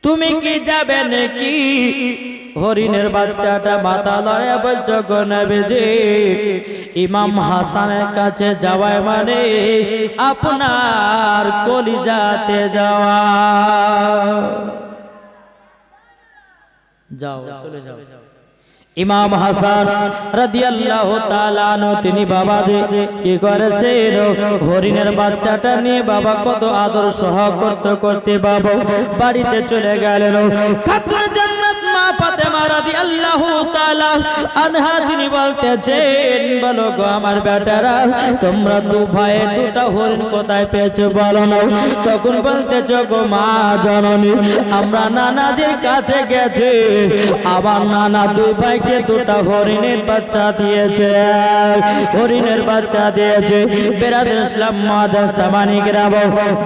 তুমি কি যাবে নাকি? হরিণের বাচ্চাটা মাথা লয়ে বলছো গো নবীজি, ইমাম হাসানের কাছে যাওয়ায় মানে আপনার কলিজাতে যাওয়া। যাও, চলে যাও। ইমাম হাসান রাদিয়াল্লাহু তাআলা আনহু তিনি বাবাদের কি করেছেন, হরিণের বাচ্চাটা নিয়ে বাবা কত আদর সহ করতে করতে বাবা বাড়িতে চলে গেলেন। খাতুন জান্নাত মা ফাতেমা রাদিয়াল্লাহু তাআলা আনহা তিনি বলতেছেন, বলো গো আমার বেটারা, তোমরা দু ভাই দুটা হরিণ কোথায় পেয়েছো বলো না। তখন বলতেছ গো মা জননী, আমরা নানাদের কাছে গেছি, আবার নানা দুই ভাই দুটা হরিণের বাচ্চা দিয়েছে, হরিণের বাচ্চা দিয়েছে। বেরাদার ইসলাম মাদার সামানি গ্রাম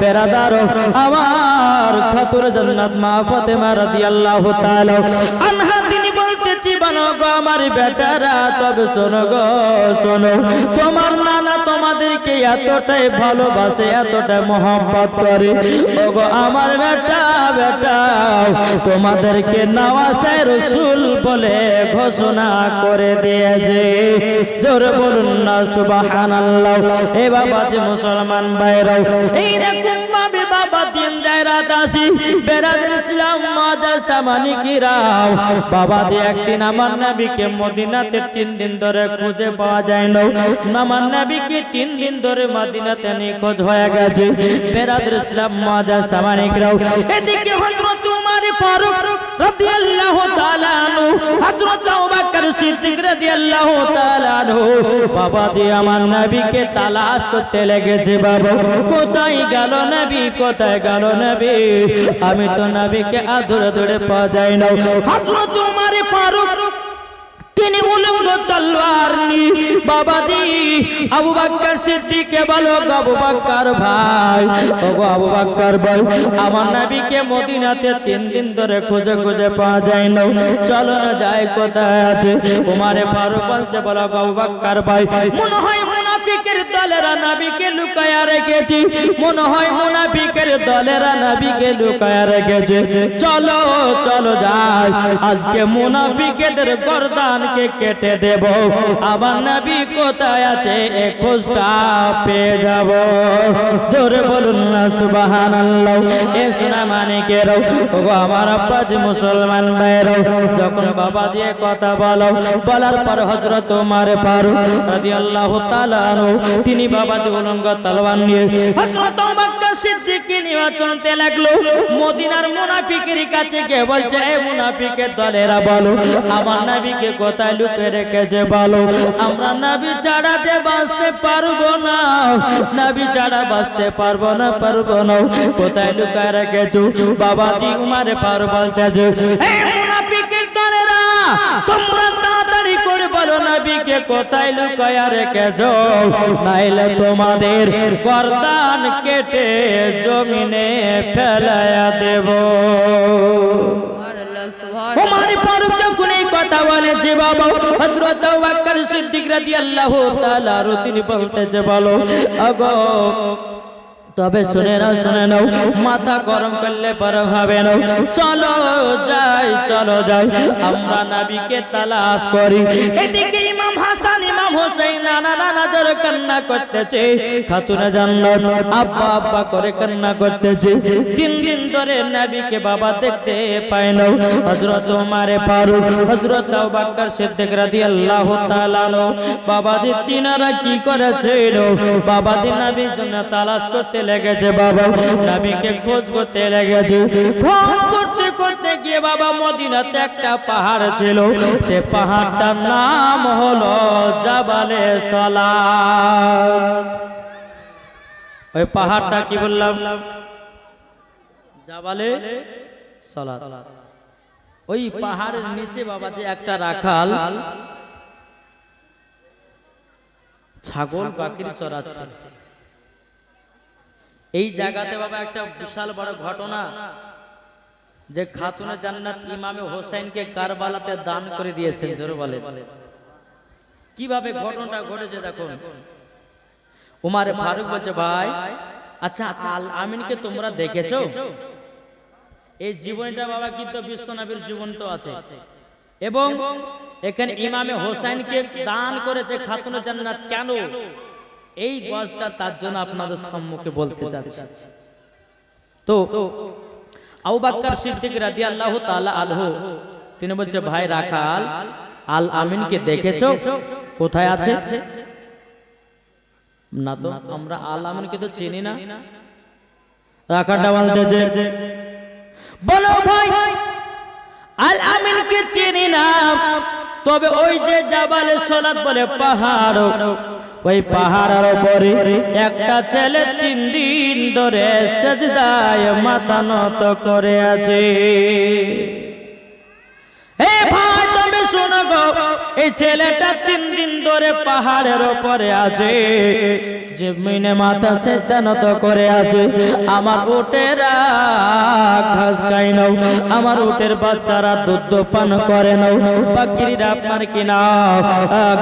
বেরাদার আমার খাতুন জান্নাত মা ফাতেমা রাদিয়াল্লাহু তাআলা আনহা তিনি বলতেছি, বানো গো আমার বেটারা, তবে শোনো গো শোনো, তোমার নানা তোমাদেরকে এতটাই ভালোবাসে, এতটাই মহব্বত করে, ও গো আমার বেটা বেটা, তোমাদেরকে নওয়াসে রাসূল বলে ঘোষণা করে দিয়েছে। জোরে বলুন না সুবহানাল্লাহ। এ বাবা যে মুসলমান ভাইরা, এই রকম ভাবে বাবা দিন যায় রাত আসি বেরাদার ইসলাম মাদ্রাসা মানিকিরাও, বাবা যে একদিন আমার নবীকে মদিনাতে 3 দিন ধরে খুঁজে পাওয়া যায় না, আমার নবীকে 3 দিন ধরে মদিনাতে নিখোঁজ হয়ে গেছে। বেরাদার ইসলাম মাদ্রাসা মানিকিরাও, এদিকে হযরত উমর ফারুক রাদিয়াল্লাহু তাআলা আনহু, হযরত আবু বকর সিদ্দিক রাদিয়াল্লাহু তাআলা আনহু বাবা যে আমার নবীকে তালাশ করতে লেগেছে। বাবা কোথায় গেল নবী, কোথায় গেল নবী, আমি তো নবীকে আদরে আদরে পাওয়া যায় না। হযরত উমর ফারুক তিনি উলঙ্গ তলোয়ার নিয়ে বাবাজি আবু বকর সিদ্দিককে বলো, আবু বকর ভাই, ওগো আবু বকর ভাই, আমার নবীকে মদিনাতে 3 দিন ধরে খুঁজে খুঁজে পাওয়া যায় না, চলো না যাই, কোথায় আছে? উমর ফারুক বলছে, বলো আবু বকর ভাই, মনে হয় মুনাফিকের দলেরা নবীকে লুকায়া রেখেছে, মনে হয় মুনাফিকের দলেরা নবীকে লুকায়া রেখেছে, চলো চলো যাই, আজকে মুনাফিকদের গর্দানকে কেটে দেব, আমার নবী কোথায় আছে এ খোঁজটা পেয়ে যাব। জোরে বলুন না সুবহানাল্লাহ। এ সোনা মানিকেরাও, ওগো আমার আব্বাজি মুসলমান ভাইরাও, যখন বাবা দিয়ে কথা বলো, বলার পর হযরত ওমর ফারুক রাদিয়াল্লাহু তাআলা আনহু তিনি বাবাজি উলঙ্গ তলোয়ার নিয়ে হযরত আবু বকর সিদ্দিককে নিয়ে চলতে লাগলো। মদিনার মুনাফিকের কাছে গিয়ে বলছে, এ মুনাফিকের দলেরা বলো, আমার নবীকে কোথায় লুকিয়ে রেখেছে বলো, আমরা নবী ছাড়া যে বাঁচতে পারবো না, নবী ছাড়া বাঁচতে পারবো না, পারবো না, কোথায় লুকিয়ে রেখেছো? বাবাজি উমর ফারুক বলতেছে, এ মুনাফিকের দলেরা, তোমরা তাড়াতাড়ি করে বলো নবীকে কোথায় লুকিয়ে রেখেছো, নাইলে তোমাদের গর্দান কেটে জমিনে ফেলায়া দেব। উমর ফারুক যখন এই কথা বলেছে, বাবা হযরত আবু বকর সিদ্দিক রাদিয়াল্লাহু তাআলা আনহু তিনি বলতেছে, বলো আগো, তবে শুনে নাও, মাথা গরম করলে পর হবে না, চলো যাই, চলো যাই, আমরা নবীকে তালাশ করি। এদিকে ইমাম হাসান ইমাম হোসেন নানা জোরে কান্না করতেছে, খাতুনে জান্নাত আব্বা আব্বা করে কান্না করতেছে, 3 দিন ধরে নবীকে বাবা দেখতে পায় না। হযরত ওমর ফারুক, হযরত আবু বকর সিদ্দিক রাদিয়াল্লাহু তাআলা আনহু বাবাজি তিনারা কি করেছিল, বাবাজি নবীর জন্য তালাশ করতে লেগেছে, বাবা নবীকে খোঁজ করতে লেগেছে। খোঁজ করতে করতে গিয়ে বাবা মদিনাতে একটা পাহাড় ছিল, সে পাহাড়টার নাম হলো জাবালে সালাত। ওই পাহাড়টা কি বললাম? জাবালে সালাত। ওই পাহাড়ের নিচে বাবা যে একটা রাখাল ছাগল পাখির চড়াচ্ছে। এই জায়গাতে বাবা একটা বিশাল বড় ঘটনা, যে খাতুনে জান্নাত ইমামে হোসেনকে কারবালাতে দান করে দিয়েছেন। জোরে বলে কিভাবে ঘটনাটা ঘটেছে দেখুন। উমর ফারুক বলছে, ভাই আচ্ছা আল আমিনকে তোমরা দেখেছো? এই জীবনটা বাবা কিন্তু বিশ্বনবীর জীবন তো আছে। এবং এখানে ইমামে হোসেনকে দান করেছে খাতুনে জান্নাত। কেন এই গজটা তার জন্য আপনাদের সম্মুখে বলতে চাচ্ছি। তো আবু বকর সিদ্দিক রাদিয়াল্লাহু তাআলা আনহু তিনি বলছে, ভাই রাখাল আল আমিনকে দেখেছো কোথায় আছে? না তো আমরা আল আমিনকে তো চিনি না। রাখালটা বলতেছে, বলো ভাই আল আমিনকে চিনি না, তবে ওই যে জাবালে সালাত বলে পাহাড়, ওই পাহাড়ের উপরে একটা ছেলে 3 দিন ধরে সিজদায় মাথা নত করে আছে। এ ভাই তুমি শোনো গো, এই ছেলেটা 3 দিন ধরে পাহাড়ের উপরে আছে, জমিনে মাথা সিজদা নত করে আছে। আমার উটেরা ঘাস খাই নাও, আমার উটের বাচ্চারা দুধ পান করে নাও, বাকরিরা আপনার কি নাও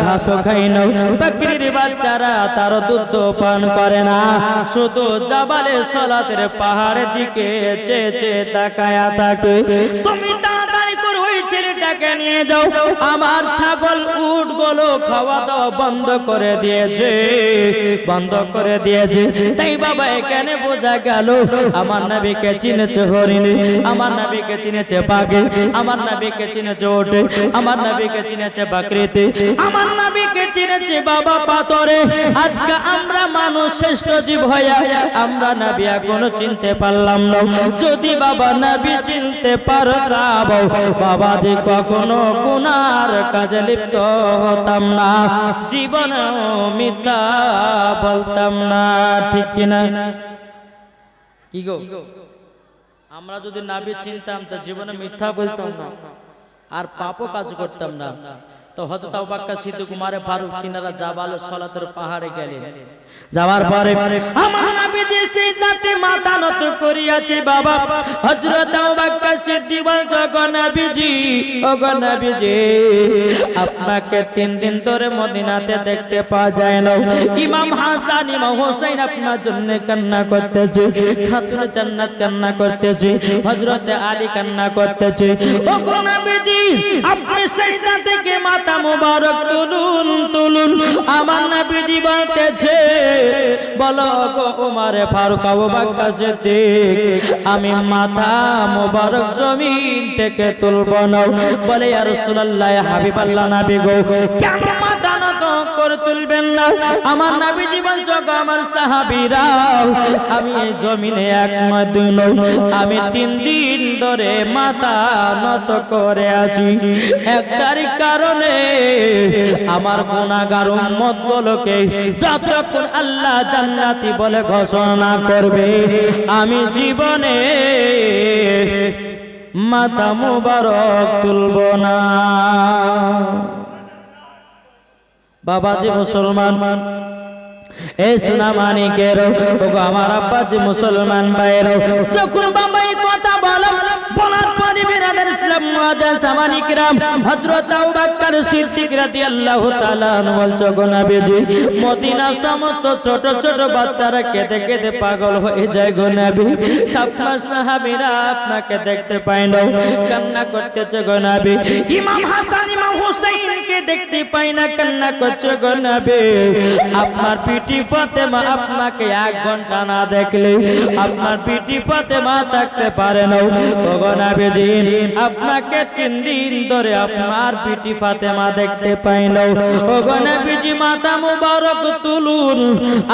ঘাসও খাই নাও, বাকরির বাচ্চারা তার দুধ পান করে না, শুধু জাবালে সালাতের পাহাড়ের দিকে চেয়ে চেয়ে তাকায়া থাকে। তুমি তাড়াতাড়ি করে ওই ছেলেটাকে নিয়ে যাও, আমার ছাগল উট গুলো খাওয়া দাওয়া বন্ধ করে দিয়েছে, বন্ধ করে দিয়েছে। তাই বাবা এখানে বোঝা গেল আমার নবীকে চিনেছে হরিণ, আমার নবীকে চিনেছে বাঘে, আমার নবীকে চিনেছে ওটে, আমার নবীকে চিনেছে বাকরিতে, আমার নবীকে চিনেছে বাবা পাথরে। আজকে আমরা মানুষ শ্রেষ্ঠ জীব হইয়া আমরা নবী এখনো চিনতে পারলাম না। যদি বাবা নবী চিনতে পারতাম বাবা যে কখনো গুনার কাজে লিপ্ত হতাম না, জীবন মিথ্যা বলতাম না, ঠিক কিনা? কি গো, আমরা যদি নবী চিনতাম তো জীবনে মিথ্যা বলতাম না আর পাপও কাজ করতাম না। তো হযরত আবু বকর সিদ্দিক উমর ফারুক তিনারা জাবাল সালাতের পাহাড়ে গেলেন। যাওয়ার পরে আমার নবীজি সিজদাতে মাথা নত করিয়াছে। বাবা হযরত আবু বকর সিদ্দিক বলতো, গো নবীজি, ও গো নবীজি, আপনাকে 3 দিন ধরে মদিনাতে দেখতে পাওয়া যায় না। ইমাম হাসান ইমাম হোসেন আপনার জন্য কান্না করতেছে, খাতুনে জান্নাত কান্না করতেছে, হযরত আলী কান্না করতেছে। ও গো নবীজি, আপনি সিজদা থেকে মাথা মুবারক তুলুন তুলুন। আমার নবীজি বলতেছে, বলো গো উমর ফারুক আবু বকর সিদ্দিক, আমি মাথা মুবারক জমিন থেকে তুলব না। বলে ইয়া রাসূলুল্লাহ, হাবিবাল্লাহ নবী গো, কেন মাথা নত করে তুলবেন না? আমার নবীজি বলছো, গো আমার সাহাবীরা, আমি এই জমিনে এক নয় দুই নয়, আমি 3 দিন ধরে মাথা নত করে আছি। একটারই কারণে আমার গুনাহগার উম্মত গুলোকে যতক্ষণ আল্লাহ জান্নাতি বলে ঘোষণা করবে, আমি জীবনে মাথা মুবারক তুলব না। বাবাজি মুসলমান, এই সোনা মানিকের আমার আব্বাজি মুসলমান ভাইরা, যখন বাবা এই কথা বলার পরে বিরাদার ইসলাম মুআজ্জাজ জামানি কিরাম হযরত আবু বকর সিদ্দিক রাদিয়াল্লাহু তাআলা আনহু বলছো, গো নবীজি, মদিনার সমস্ত ছোট ছোট বাচ্চারা কেঁদে কেঁদে পাগল হয়ে যায় গো নবী, আপনার সাহাবীরা আপনাকে দেখতে পায় না, কান্না করতেছে গো নবী। ইমাম হাসান ইমাম হুসাইনকে দেখতে পাই না, কান্না করছে গো নবী। আপনার পিটি ফাতেমা আপনাকে 1 ঘন্টা না দেখলে আপনার পিটি ফাতেমা থাকতে পারে না। গো নবীজি, আপনাকে 3 দিন ধরে আপনার পিটি ফাতেমা দেখতে পাই না। ও গো নবীজি, মাথা মুবারক তুলুন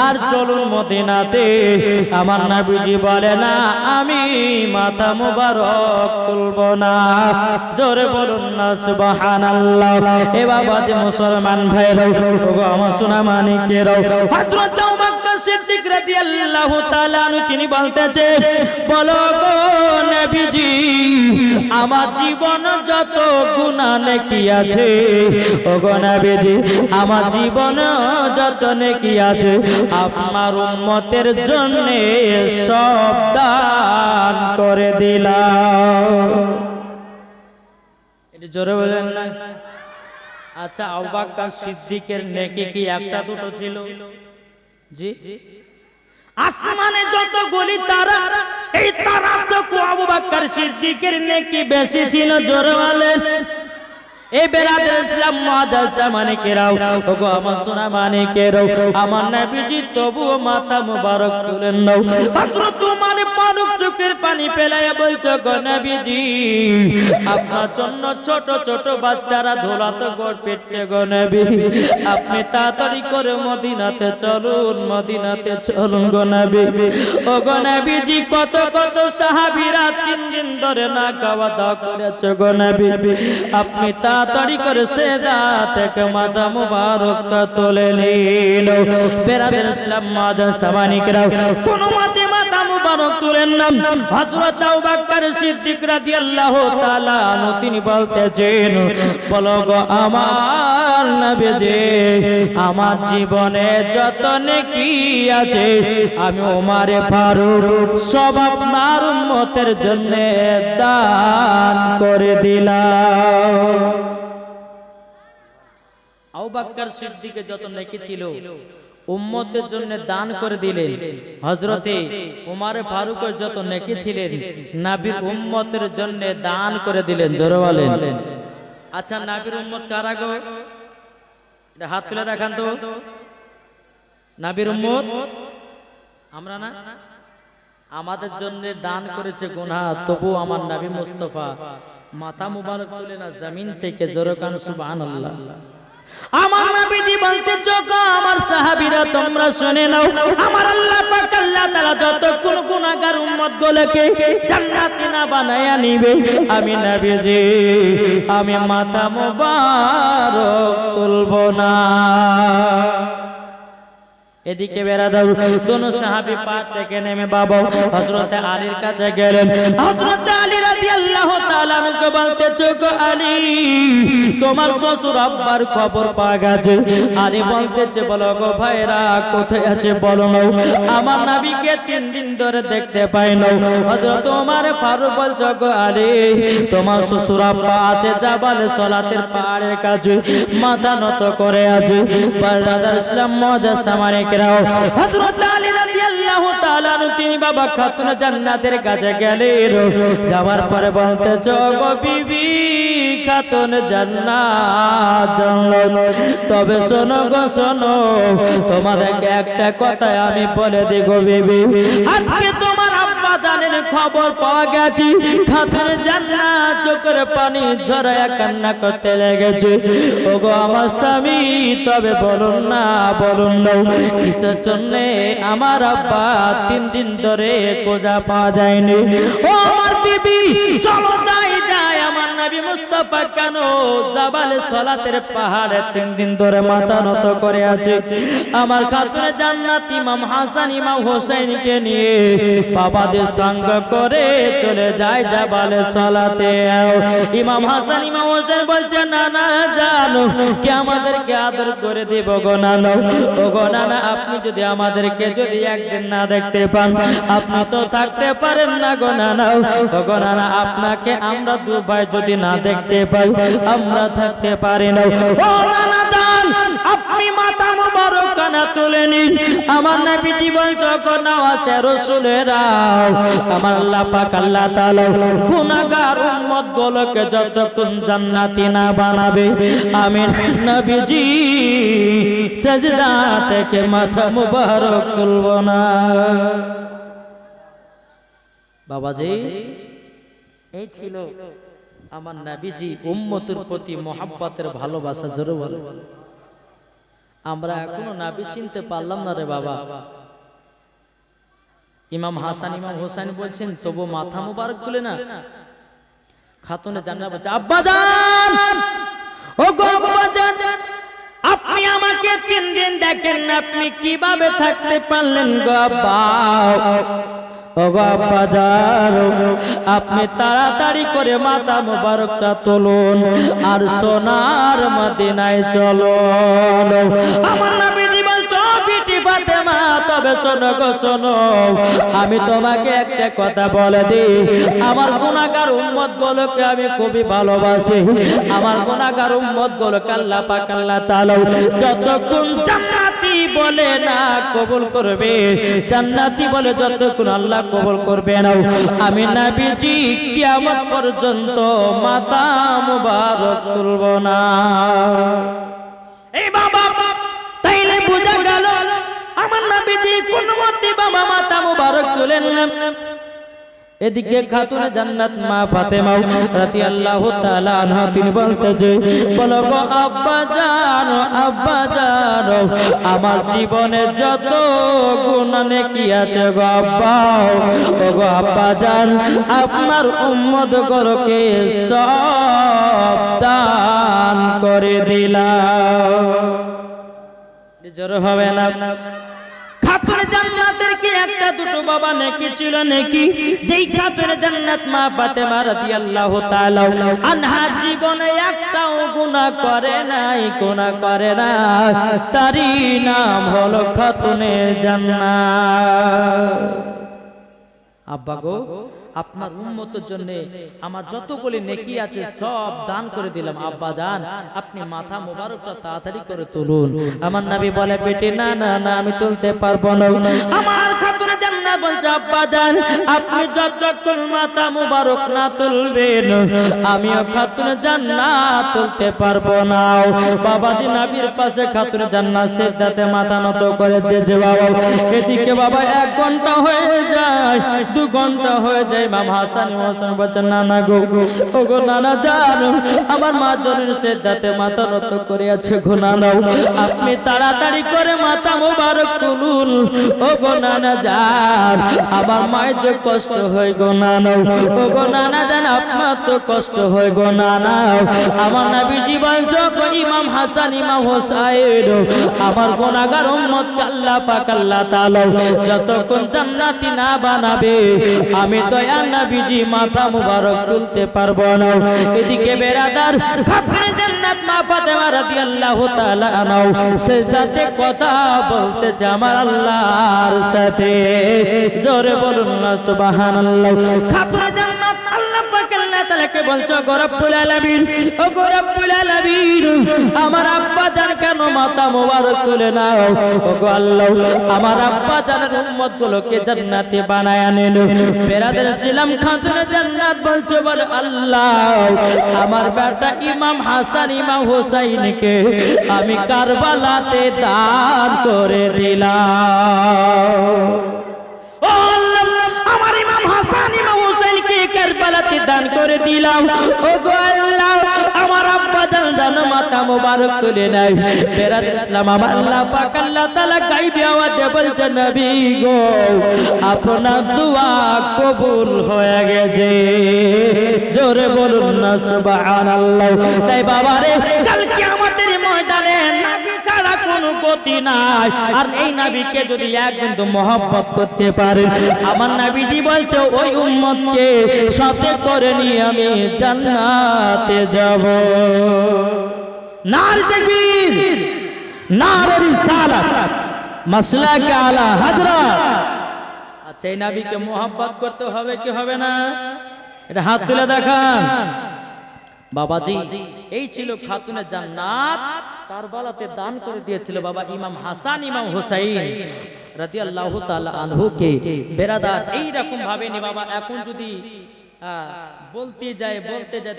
আর চলুন মদিনাতে। আমার নবীজি বলে না, আমি মাথা মুবারক তুলব না। জোরে বলুন না সুবহানাল্লাহ। এ বাবাজি মুসলমান ভাইরা, ও গো আমার সোনা মানিকেরা, হযরত আবু বকর সিদ্দিক রাদিয়াল্লাহু তাআলা আনহু তিনি বলতেছে, বলো গো নবীজি, আমার জীবন যত গুনাহ নেকি আছে, ও গো নবীজি, আমার জীবন যত নেকি আছে, আপনার উম্মতের জন্য সব দান করে দিলাম। এটা জোরে বলেন না। আচ্ছা, আবু বকর সিদ্দিকের নেকি কি একটা দুটো ছিল? জি, আসমানে যত গলি তারা, এই তারা তো আবু বকর সিদ্দিকের নেকি বেশি ছিল। জোরে বলেন। এই বেরাদের ইসলাম মুআদ্দাস মানিকেরাও, ওগো আমার সোনা মানিকেরাও, আমার নবীজি তবুও মাথা মুবারক তুলেন নাও। মাত্র তোমার পারুক চোখের পানি ফেলায়া বলছো গো নবীজি, আপনার জন্য ছোট ছোট বাচ্চারা ধোলাতে গড় পেটছে গো নবী, আপনি তাড়াতাড়ি করে মদিনাতে চলুন, মদিনাতে চলুন গো নবী। ও গো নবীজি, কত কত সাহাবীরা 3 দিন ধরে না খাওয়া দাওয়া করেছে গো নবী, আপনি তাড়াতাড়ি করে সেজদা থেকে মাথা মুবারকটা তুলে নিন। বেরাদের ইসলাম মুআদ্দাস মানিকেরাও, কোন মতে মাথা মুবারক তুলেন না। হযরত আবু বকর সিদ্দিক রাদিয়াল্লাহু তাআলা আনহু তিনি বলতেছেন, বলো গো আমার নবীজি, আমার জীবনে যত নেকি আছে আমি ওমর ফারুক সব আপনার উম্মতের জন্য দান করে দিলাম। আবু বকর সিদ্দিকের যত নেকি ছিল উম্মতের জন্য দান করে দিলেন। হযরতে ওমর ফারুকের যত নেকি ছিলেন নবীর উম্মতের জন্য দান করে দিলেন। জোরে বলেন। আচ্ছা, নবীর উম্মত কারা গো? এটা হাত তুলে দেখান তো। নবীর উম্মত আমরা না? আমাদের জন্য দান করেছে গুনাহ, তবু আমার নবী মুস্তাফা মাথা মুবারক তুলে না জমিন থেকে। জোরে কান সুবহানাল্লাহ। আমার নবীজি বলতে চোখো আমার সাহাবীরা তোমরা শুনে নাও, আমার আল্লাহ পাক আল্লাহ তাআলা যতক্ষণ গুনাহগার উম্মত গুলোকে জান্নাতি না বানায়া নিবে, আমি নবীজি আমি মাথা মুবারক তুলবো না। এদিকে বেরা দাও, দোনো সাহাবী পার থেকে নেমে বাবা হযরত আলীর কাছে গেলেন। হযরত আলী রাদিয়াল্লাহু তাআলা আনহু বলতেছে, গো আলী, তোমার শ্বশুর আব্বার খবর পাওয়া গেছে। আলী বলতেছে, বলো গো ভাইরা কোথায় আছে বলো না, আমার নবীকে 3 দিন ধরে দেখতে পাই না। হযরত ওমর ফারুক বলছে, গো আলী, তোমার শ্বশুর আব্বা আছে জাবাল সালাতের পাহাড়ের কাছে, মাথা নত করে আছে। বারাদার ইসলাম মুআদ্দাস মানিকেরাও, হযরত আলী রাদিয়াল্লাহু তাআলা তিনি বাবা খাতুন জান্নাতের কাছে গেলেন। যাওয়ার পরে বলতেছে, গো বিবি খাতুন জান্নাত জানলাম, তবে শোনো গো শোনো, তোমাদেরকে একটা কথা আমি বলে দিই গো বিবি, আজকে তোমার আব্বা জানের খবর পাওয়া গেছে, খাতুন জান্নাত চোখের পানি ঝরায়া কান্না করতে লেগেছে। ওগো আমার স্বামী, তবে বলুন না, বলুন না কিসের জন্য আমার আব্বা 3 দিন ধরে খোঁজা পাওয়া যায়নি। ও আমার বিবি, চলো যাই যাই, আমার নবী মুস্তাফা কেন জাবাল সালাতের পাহাড়ে 3 দিন ধরে মাথা নত করে আছে। আমার খাতুনে জান্নাত ইমাম হাসান ইমাম হোসেনকে নিয়ে বাবাদের সঙ্গ করে চলে যায় জাবাল সালাতে। ইমাম হাসান ইমাম হোসেন বলছে, না না জানো কি আমাদেরকে আদর করে দেব গো নানা। ও গো নানা, আপনি যদি আমাদেরকে যদি একদিন না দেখতে পান, আপনি তো থাকতে পারেন না গো নানা। ও গো নানা, আপনাকে আমরা 2 ভাই যদি না দেখতে পাই, আমরা থাকতে পারি না। ও নানা জান, আপনি মাথা মুবারক কানা তুলে নিন। আমার নবীজি বলছো, গো নওয়াজে রাসূলেরা, আমার আল্লাহ পাক আল্লাহ তাআলা গুনাহগার উম্মত গুলোকে যতক্ষণ জান্নাতি না বানাবে, আমি নবীজি সেজদা থেকে মাথা মুবারক তুলবো না। বাবাজি, এই ছিল আমার নবীজি উম্মতের প্রতি মুহাব্বতের ভালোবাসা। জোরে বলো। আমরা এখনো নবী চিনতে পারলাম না রে বাবা। ইমাম হাসান ইমাম হোসেন বলছেন, তবু মাথা মুবারক তুলে না। খাতুনে জান্নাত বলছে, আব্বা জান, ও গো আব্বা জান, আপনি আমাকে 3 দিন দেখেন না, আপনি কিভাবে থাকতে পারলেন গো আব্বা? ও গো আব্বা জান, আপনি তাড়াতাড়ি করে মাথা মুবারকটা তুলুন আর সোনার মদিনায় চলো। আমার নবীজি বলছো, বিটি ফাতেমা তবে শোনো গো শোনো, আমি তোমাকে একটা কথা বলে দিই, আমার গুনাহগার উম্মত গুলোকে আমি খুবই ভালোবাসি। আমার গুনাহগার উম্মত গুলোকে আল্লাহ পাক আল্লাহ তাআলা যতক্ষণ জান্নাতি বলে না কবুল করবে, জান্নাতি বলে যতক্ষণ আল্লাহ কবুল করবে না, আমি নবীজি কিয়ামত পর্যন্ত মাথা মুবারক তুলব না। এই বাবা তাইলে বোঝা গেল আমার নবীজি কোন মতে বাবা মাথা মুবারক তুলেন না। এদিকে খাতুনে জান্নাত মা ফাতেমা রাদিয়াল্লাহু তাআলা আনহা তিনি বলতেছে, বলো গো আব্বা জান, আব্বা জান, আমার জীবনে যত গুনাহ নেকি আছে গো আব্বা, ও গো আব্বা জান, আপনার উম্মত গুলোকে সব দান করে দিলাম। জোর হবে না? খাতুনে জান্নাতের কি একটা দুটো বাবা নেকি ছিল নাকি? যেই খাতুনে জান্নাত মা ফাতেমা রাদিয়াল্লাহু তাআলা আনহা জীবনে একটাও গুনাহ করে নাই, গুনাহ করে না, তারই নাম হলো খাতুনে জান্নাত। আব্বা গো, আপনার উম্মতের জন্য আমার যতগুলি নেকি আছে সব দান করে দিলাম। আব্বা জান, আপনি মাথা মোবারকটা তাড়াতাড়ি করে তুলুন। আমার নবী বলে, বেটি না না না, আমি তুলতে পারবো না। আমার খাতুনে জান্নাত বলছে, আব্বা জান, আপনি যতক্ষণ মাথা মোবারক না তুলবেন আমিও খাতুনে জান্নাত তুলতে পারবো না। বাবাজি নবীর পাশে খাতুনে জান্নাত সিজদাতে মাথা নত করে দিয়েছে। বাবা এদিকে বাবা 1 ঘন্টা হয়ে যায়, 2 ঘন্টা হয়ে যায়, ইমাম হাসান হোসেন বলছেন, নানা গো, ও গো নানা জান, আমার মা জনের সিজদাতে মাথা নত করে আছে গো নানা, আপনি তাড়াতাড়ি করে মাথা মোবারক তুলুন। ও গো নানা জান, আমার মায়ের যে কষ্ট হয় গো নানা, ও গো নানা জান, আপনার তো কষ্ট হয় গো নানা। আমার নবীজি বলছো গো ইমাম হাসান ইমাম হোসেন, আমার গুনাহগার উম্মত আল্লাহ পাক আল্লাহ তাআলা যতক্ষণ জান্নাতি না বানাবে আমি দয়া নবীজি মাথা মুবারক তুলতে পারবো না। এদিকে বেরাদার খাতুনে জান্নাত মা ফাতেমা রাদিয়াল্লাহু তাআলা আনহা সিজদাতে কথা বলতেছে আমার আল্লাহর সাথে। জোরে বলুন না সুবহানাল্লাহ। খাতুনে জান্নাত আল্লাহ পাক আল্লাহ তাআলাকে বলছো, গো রব্বুল আলামিন, ও গো রব্বুল আলামিন, আমার আব্বা জান কেন মাথা মুবারক তুলে নাও? ও গো আল্লাহ, আমার আব্বা জানের উম্মত গুলোকে জান্নাতে বানায় আনেন। বেরাদার ছিলাম খাতুনে জান্নাত বলছে, বল আল্লাহ, আমার বেটা ইমাম হাসান ইমাম হোসেনকে আমি কারবালাতে দান করে দিলাম। ও আল্লাহ, আমার ইমাম হাসান ইমাম হোসেনকে কারবালাতে দান করে দিলাম। ও গো আল্লাহ, আমার আব্বা জান মাথা মোবারক তুলে নাই। বেরাদার ইসলাম আমার আল্লাহ পাক আল্লাহ তাআলা গায়বী আওয়াজে বলছে, নবী গো, আপনার দোয়া কবুল হয়ে গেছে। জোরে বলুন না সুবহানাল্লাহ। তাই বাবারে, কাল কিয়ামতের ময়দানে নবী ছাড়া কোনো গতি নাই। আর এই নবীকে যদি এক বিন্দু মহব্বত করতে পারেন, আমার নবীজি বলছে ওই উম্মতকে সাথে করে নিয়ে আমি জান্নাতে যাব। নারে তাকবীর, নারে রিসালাত, মাসলাকে আলা হযরত। আচ্ছা, এই নবীকে মহব্বত করতে হবে কি হবে না? এটা হাত তুলে দেখান। বাবাজি, এই ছিল খাতুনে জান্নাত, কারবালাতে দান করে দিয়েছিল বাবা ইমাম হাসান ইমাম হোসেন রাদিয়াল্লাহু তাআলা আনহুকে। বেরাদার, এই রকম ভাবে নি বাবা, এখন যদি বলতে যায়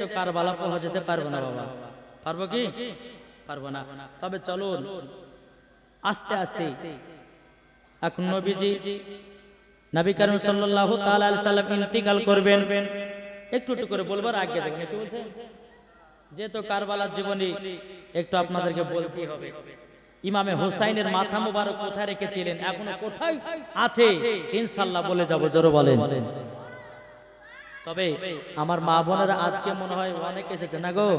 তো কারবালা পৌঁছে যেতে পারবো না বাবা। পারবো কি? পারবো না। তবে চলুন আস্তে আস্তে এখন নবীজি নবী করিম সাল্লাল্লাহু তাআলা আলাইহি সাল্লাম ইন্তিকাল করবেন, একটু একটু করে বলবার আগে দেখেন কি বলছেন, যেহেতু কারবালার জীবনী একটু আপনাদেরকে বলতেই হবে। ইমামে হোসাইনের মাথা মুবারক কোথায় রেখেছিলেন, এখনো কোথায় আছে ইনশাআল্লাহ বলে যাব। জোরে বলেন। তবে আমার মা বোনেরা আজকে মনে হয় অনেক এসেছে না গো?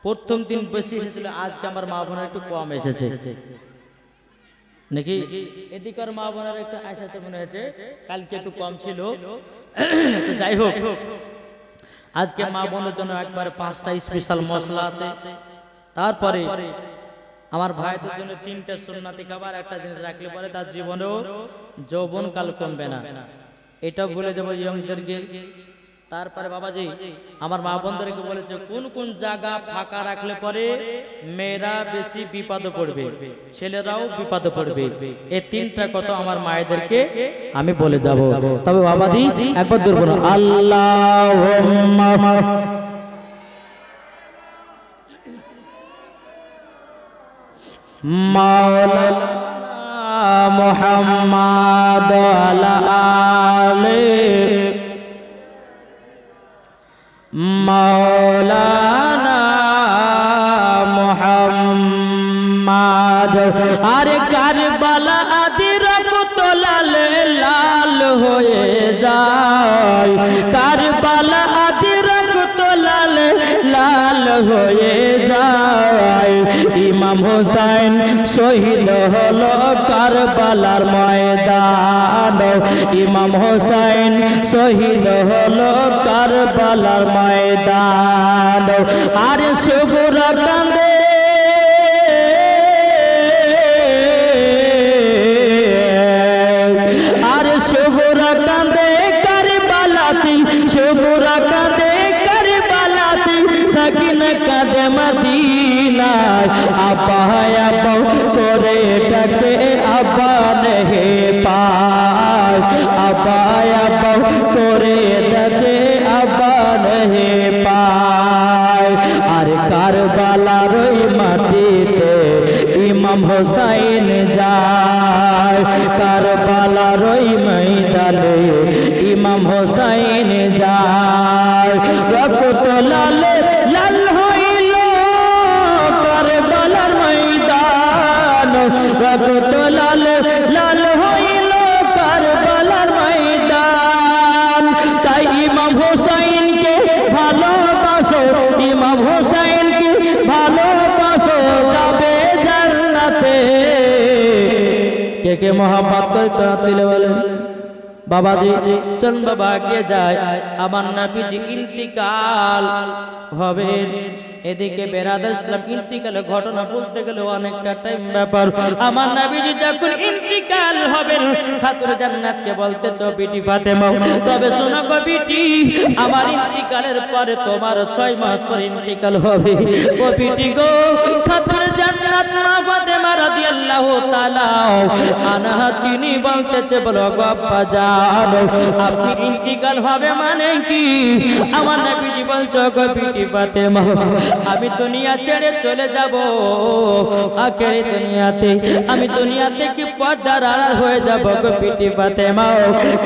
প্রথম দিন বেশি এসেছিল, আজকে আমার মা বোনেরা একটু কম এসেছে নাকি? এদিকার মা বোনেরা একটু এসেছে মনে হয়েছে, কালকে একটু কম ছিল। তো যাই হোক, আজকে মা বোনের জন্য একবারে 5টা স্পেশাল মশলা আছে। তারপরে আমার ভাইদের জন্য তিনটা সুন্নতি খাবার, একটা জিনিস রাখলে পরে তার জীবনেও যৌবন কাল কমবে না, এটাও বলে যাবো ইয়ংদেরকে। তারপরে বাবাজি আমার মা বোনদেরকে বলেছে কোন কোন জায়গা ফাঁকা রাখলে পরে মেয়েরা বেশি বিপদে পড়বে, ছেলেরাও বিপদে পড়বে, এই তিনটা কথা আমার মায়েদেরকে আমি বলে যাব। তবে বাবাজি একবার দূর বলো আল্লাহুম্মা মাওলানা মুহাম্মাদ আলা আলি মাওলানা মুহাম্মাদ। আরে কারবালা আদি রক্ত লাল লাল হয়ে যায়, কারবালা আদি রক্ত লাল লাল হয়ে যায়। ইমাম হোসেন শহীদ হলো কারবালার ময়দান, ইমাম হোসেন শহীদ হলো কারবালার ময়দান। আর সুবরা কান্দে আর সুবরা কান্দে কারবালাতে, সুবরা কান্দে কারবালাতে, সাকিনা কাঁদে মদিনায়। আব্বা আব্বা করে ডাকে আব্বা নেহে পায়, আব্বা আব্বা করে ডাকে আব্বা নেহে পায়। আর কারবালার ওই মাটিতে ইমাম হোসেন যায়, কারবালার ওই ময়দানে ইমাম হোসেন যায়। রক্ত লাল লাল হইল কারবালার ময়দান, রক্ত লাল লাল হইল কারবালার ময়দান। তাই ইমাম হোসেনকে ভালোবাসো, ইমাম হোসেনকে ভালোবাসো, যাবে জান্নাতে। কে কে মোহাম্মত করতে বলেন বাবাজি? চল বাবা কে যায়, আমার নবীজি ইন্তিকাল হবে। এদিকে বেরাদার ইসলাম ইন্তিকালের ঘটনা বলতে গেলে অনেকটা টাইম ব্যাপার। আমার নবীজি যখন ইন্তিকাল হবেন, খাতুনে জান্নাতকে বলতেছো বিটি ফাতেমা, তবে শোনো গো বিটি, আমার ইন্তিকালের পরে তোমার 6 মাস পরে ইন্তিকাল হবে। ও বিটি গো, খাতুনে জান্নাত মা ফাতেমা রাদিয়াল্লাহু তাআলা আনহা তিনি বলতেছে, বলো গো আব্বা জান, আপনি ইন্তিকাল হবে মানে কি? আমার নবীজি বলছো গো বিটি ফাতেমা, আমি দুনিয়া ছেড়ে চলে যাব, আখেরি দুনিয়াতে আমি দুনিয়া থেকে পর্দার আড়াল হয়ে যাব গো বিটি ফাতেমা।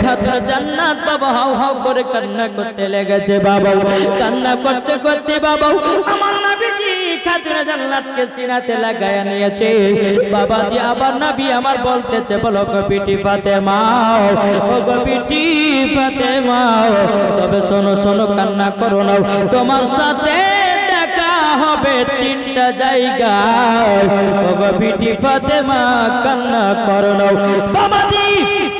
খাতুনে জান্নাত বাবা হাউ হাউ করে কান্না করতে লেগেছে বাবা, কান্না করতে করতে বাবা আমার নবীজি খাতুনে জান্নাতকে সিনাতে লাগায়া নিয়েছে। বাবাজি আবার নবী আমার বলতেছে, বলো গো বিটি ফাতেমা, ও গো বিটি ফাতেমা, তবে শোনো শোনো, কান্না করো না, তোমার সাথে হবে 3টা জায়গায়। ও গো বিটি ফাতেমা কান্না করো না। বাবাজি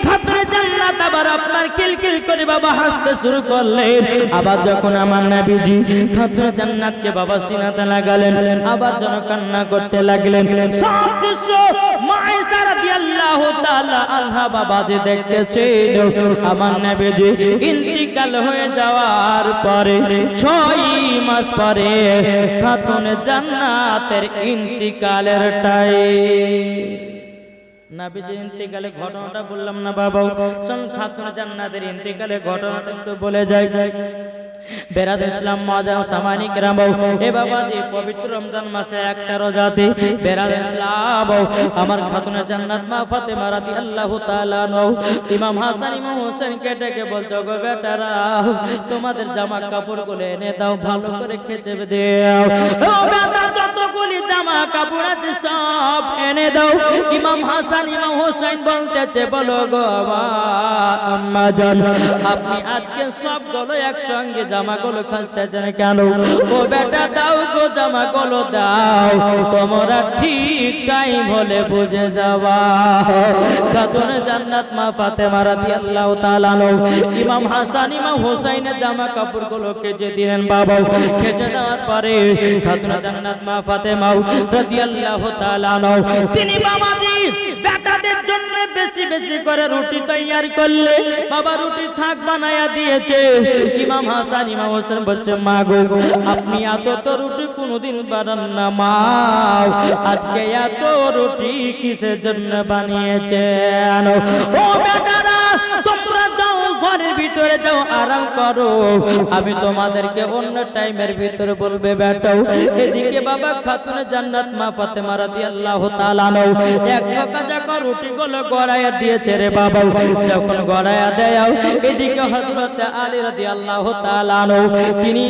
খাতুনে জান্নাত আবার আপনার কিলকিল করে বাবা হাসতে শুরু করলেন। আবার যখন আমার নবীজি খাতুনে জান্নাতকে বাবা সিনাতে লাগালেন, আবার যেন কান্না করতে লাগলেন। সব দৃশ্য মা আয়েশা রাদিয়াল্লাহু তাআলা আনহা বাবাজি দেখতেছিল। আমার নবীজি ইন্তিকাল হয়ে যাওয়ার পরে 6 মাস পরে খাতুনে জান্নাতের ইন্তিকালের টাইম। নবীজির ইন্তিকালের ঘটনাটা বললাম না বাবা, চল খাতুনে জান্নাতের ইন্তিকালের ঘটনাটা একটু বলে যাই। বেরাদ ইসলাম মাদাও সামানি کرام, এ বাবা জি পবিত্র রমজান মাসে একটা রোজাতে বেরাদ ইসলাম আমার খাতুনে জান্নাত মা ফাতেমা রাদিয়াল্লাহু তাআলা আনহা ইমাম হাসান ইমাম হোসেন কে ডেকে বলছো, গো বেটারা তোমাদের জামা কাপড়গুলো এনে দাও, ভালো করে খেচে দাও। ও বেটা যতগুলি জামা কাপড় আছে সব এনে দাও। ইমাম হাসান ইমাম হোসেন বলতেছে, বলো গো আম্মা জান, আপনি আজকে সবগুলো একসঙ্গে জামাগুলো খাসতেছেন কেন? ও বেটা দাও গো জামাগুলো দাও, তোমরা ঠিক টাইম হলে বুঝে যাবা। খাতুনে জান্নাত মা ফাতেমা রাদিয়াল্লাহু তাআলা ইমাম হাসান ইমাম হুসাইনের জামা কাপড়গুলো কেচে দিলেন বাবা। কেচে দেওয়ার পরে খাতুনে জান্নাত মা ফাতেমা রাদিয়াল্লাহু তাআলা তিনি বাবাজি বেটাদের জন্য বেশি বেশি করে রুটি তৈরি করলে বাবা রুটি থাক বানায়া দিয়েছে। ইমাম হাসান ইমাম হোসেন বলছে মা গো আপনি এত তো রুটি কোনোদিন বানান না মা, আজকে এত রুটি কিসের জন্য বানিয়েছেন? ও বেটারা তোমরা যাও ঘরের ভিতরে যাও আরাম করো, আমি তোমাদেরকে অন্য টাইমের ভিতরে বলবে বেটাও। এদিকে বাবা খাতুনে জান্নাত মা ফাতেমা রাদিয়াল্লাহু তাআলা এক টাকা যখন রুটিগুলো গড়াইয়া দিয়েছে রে বাবা, যখন গড়াইয়া দেয় এদিকে হযরত আলী রাদিয়াল্লাহু তাআলা তিনি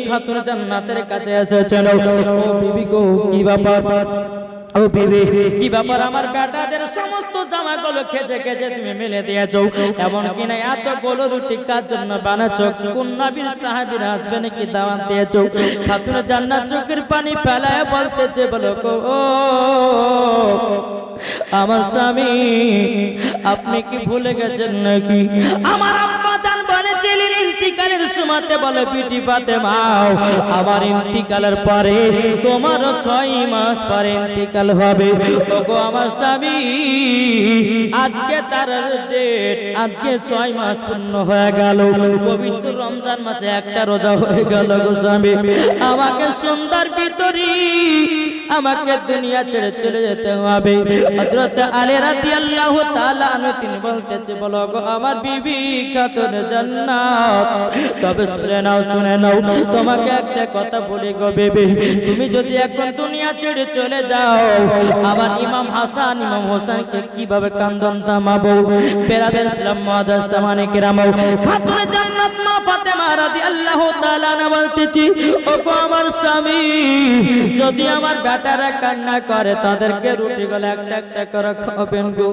খাতুনে জান্নাতের কাছে এসেছেন। ও বিবি গো কি ব্যাপার? ও বিবি কি ব্যাপার? আমার বেটাদের সমস্ত জামাগুলো খেজে খেজে তুমি মেলে দিয়েছো, এমন কিনা এতগুলো রুটি কার জন্য বানাচ্ছো? কোন নবীর সাহাবীর আসবে নাকি দাওয়াত দিয়েছো? খাতুনে জান্নাত চোখের পানি ফেলায় বলতেছে বলো গো ও আমার স্বামী আপনি কি ভুলে গেছেন নাকি? আমার আব্বা জান বলেছিলেন ইন্তিকালের সময়তে বলে বিটি ফাতেমা আমার ইন্তিকালের পরে তোমারও 6 মাস পরে ইন্তিকাল হবে। ওগো আমার স্বামী আজকে তার ডেট, আজকে 6 মাস পূর্ণ হয়ে গেল। পবিত্র রমজান মাসে একটা রোজা হয়ে গেল গো স্বামী, আমাকে সন্ধ্যার ভিতরে আমাকে দুনিয়া ছেড়ে চলে যেতে হবে। হযরত আলী রাদিয়াল্লাহু তাআলা আনহু তিনি বলতেছে বলো গো আমার বিবি খাতুনে জান্নাত, তবে শুনে নাও তোমাকে একটা কথা বলি গো বিবি, তুমি যদি এখন দুনিয়া ছেড়ে চলে যাও আমার ইমাম হাসান ইমাম হোসেনকে কিভাবে কান্দন থামাবো? বেরাদের ইসলাম মুআদ্দাস সামানে কিরাম খাতুনে জান্নাত মা ফাতেমা রাদিয়াল্লাহু তাআলা আনহা বলতেছি ও গো আমার স্বামী যদি আমার বেটারা কান্না করে তাদেরকে রুটিগুলো একটা একটা করে খাবেন গো,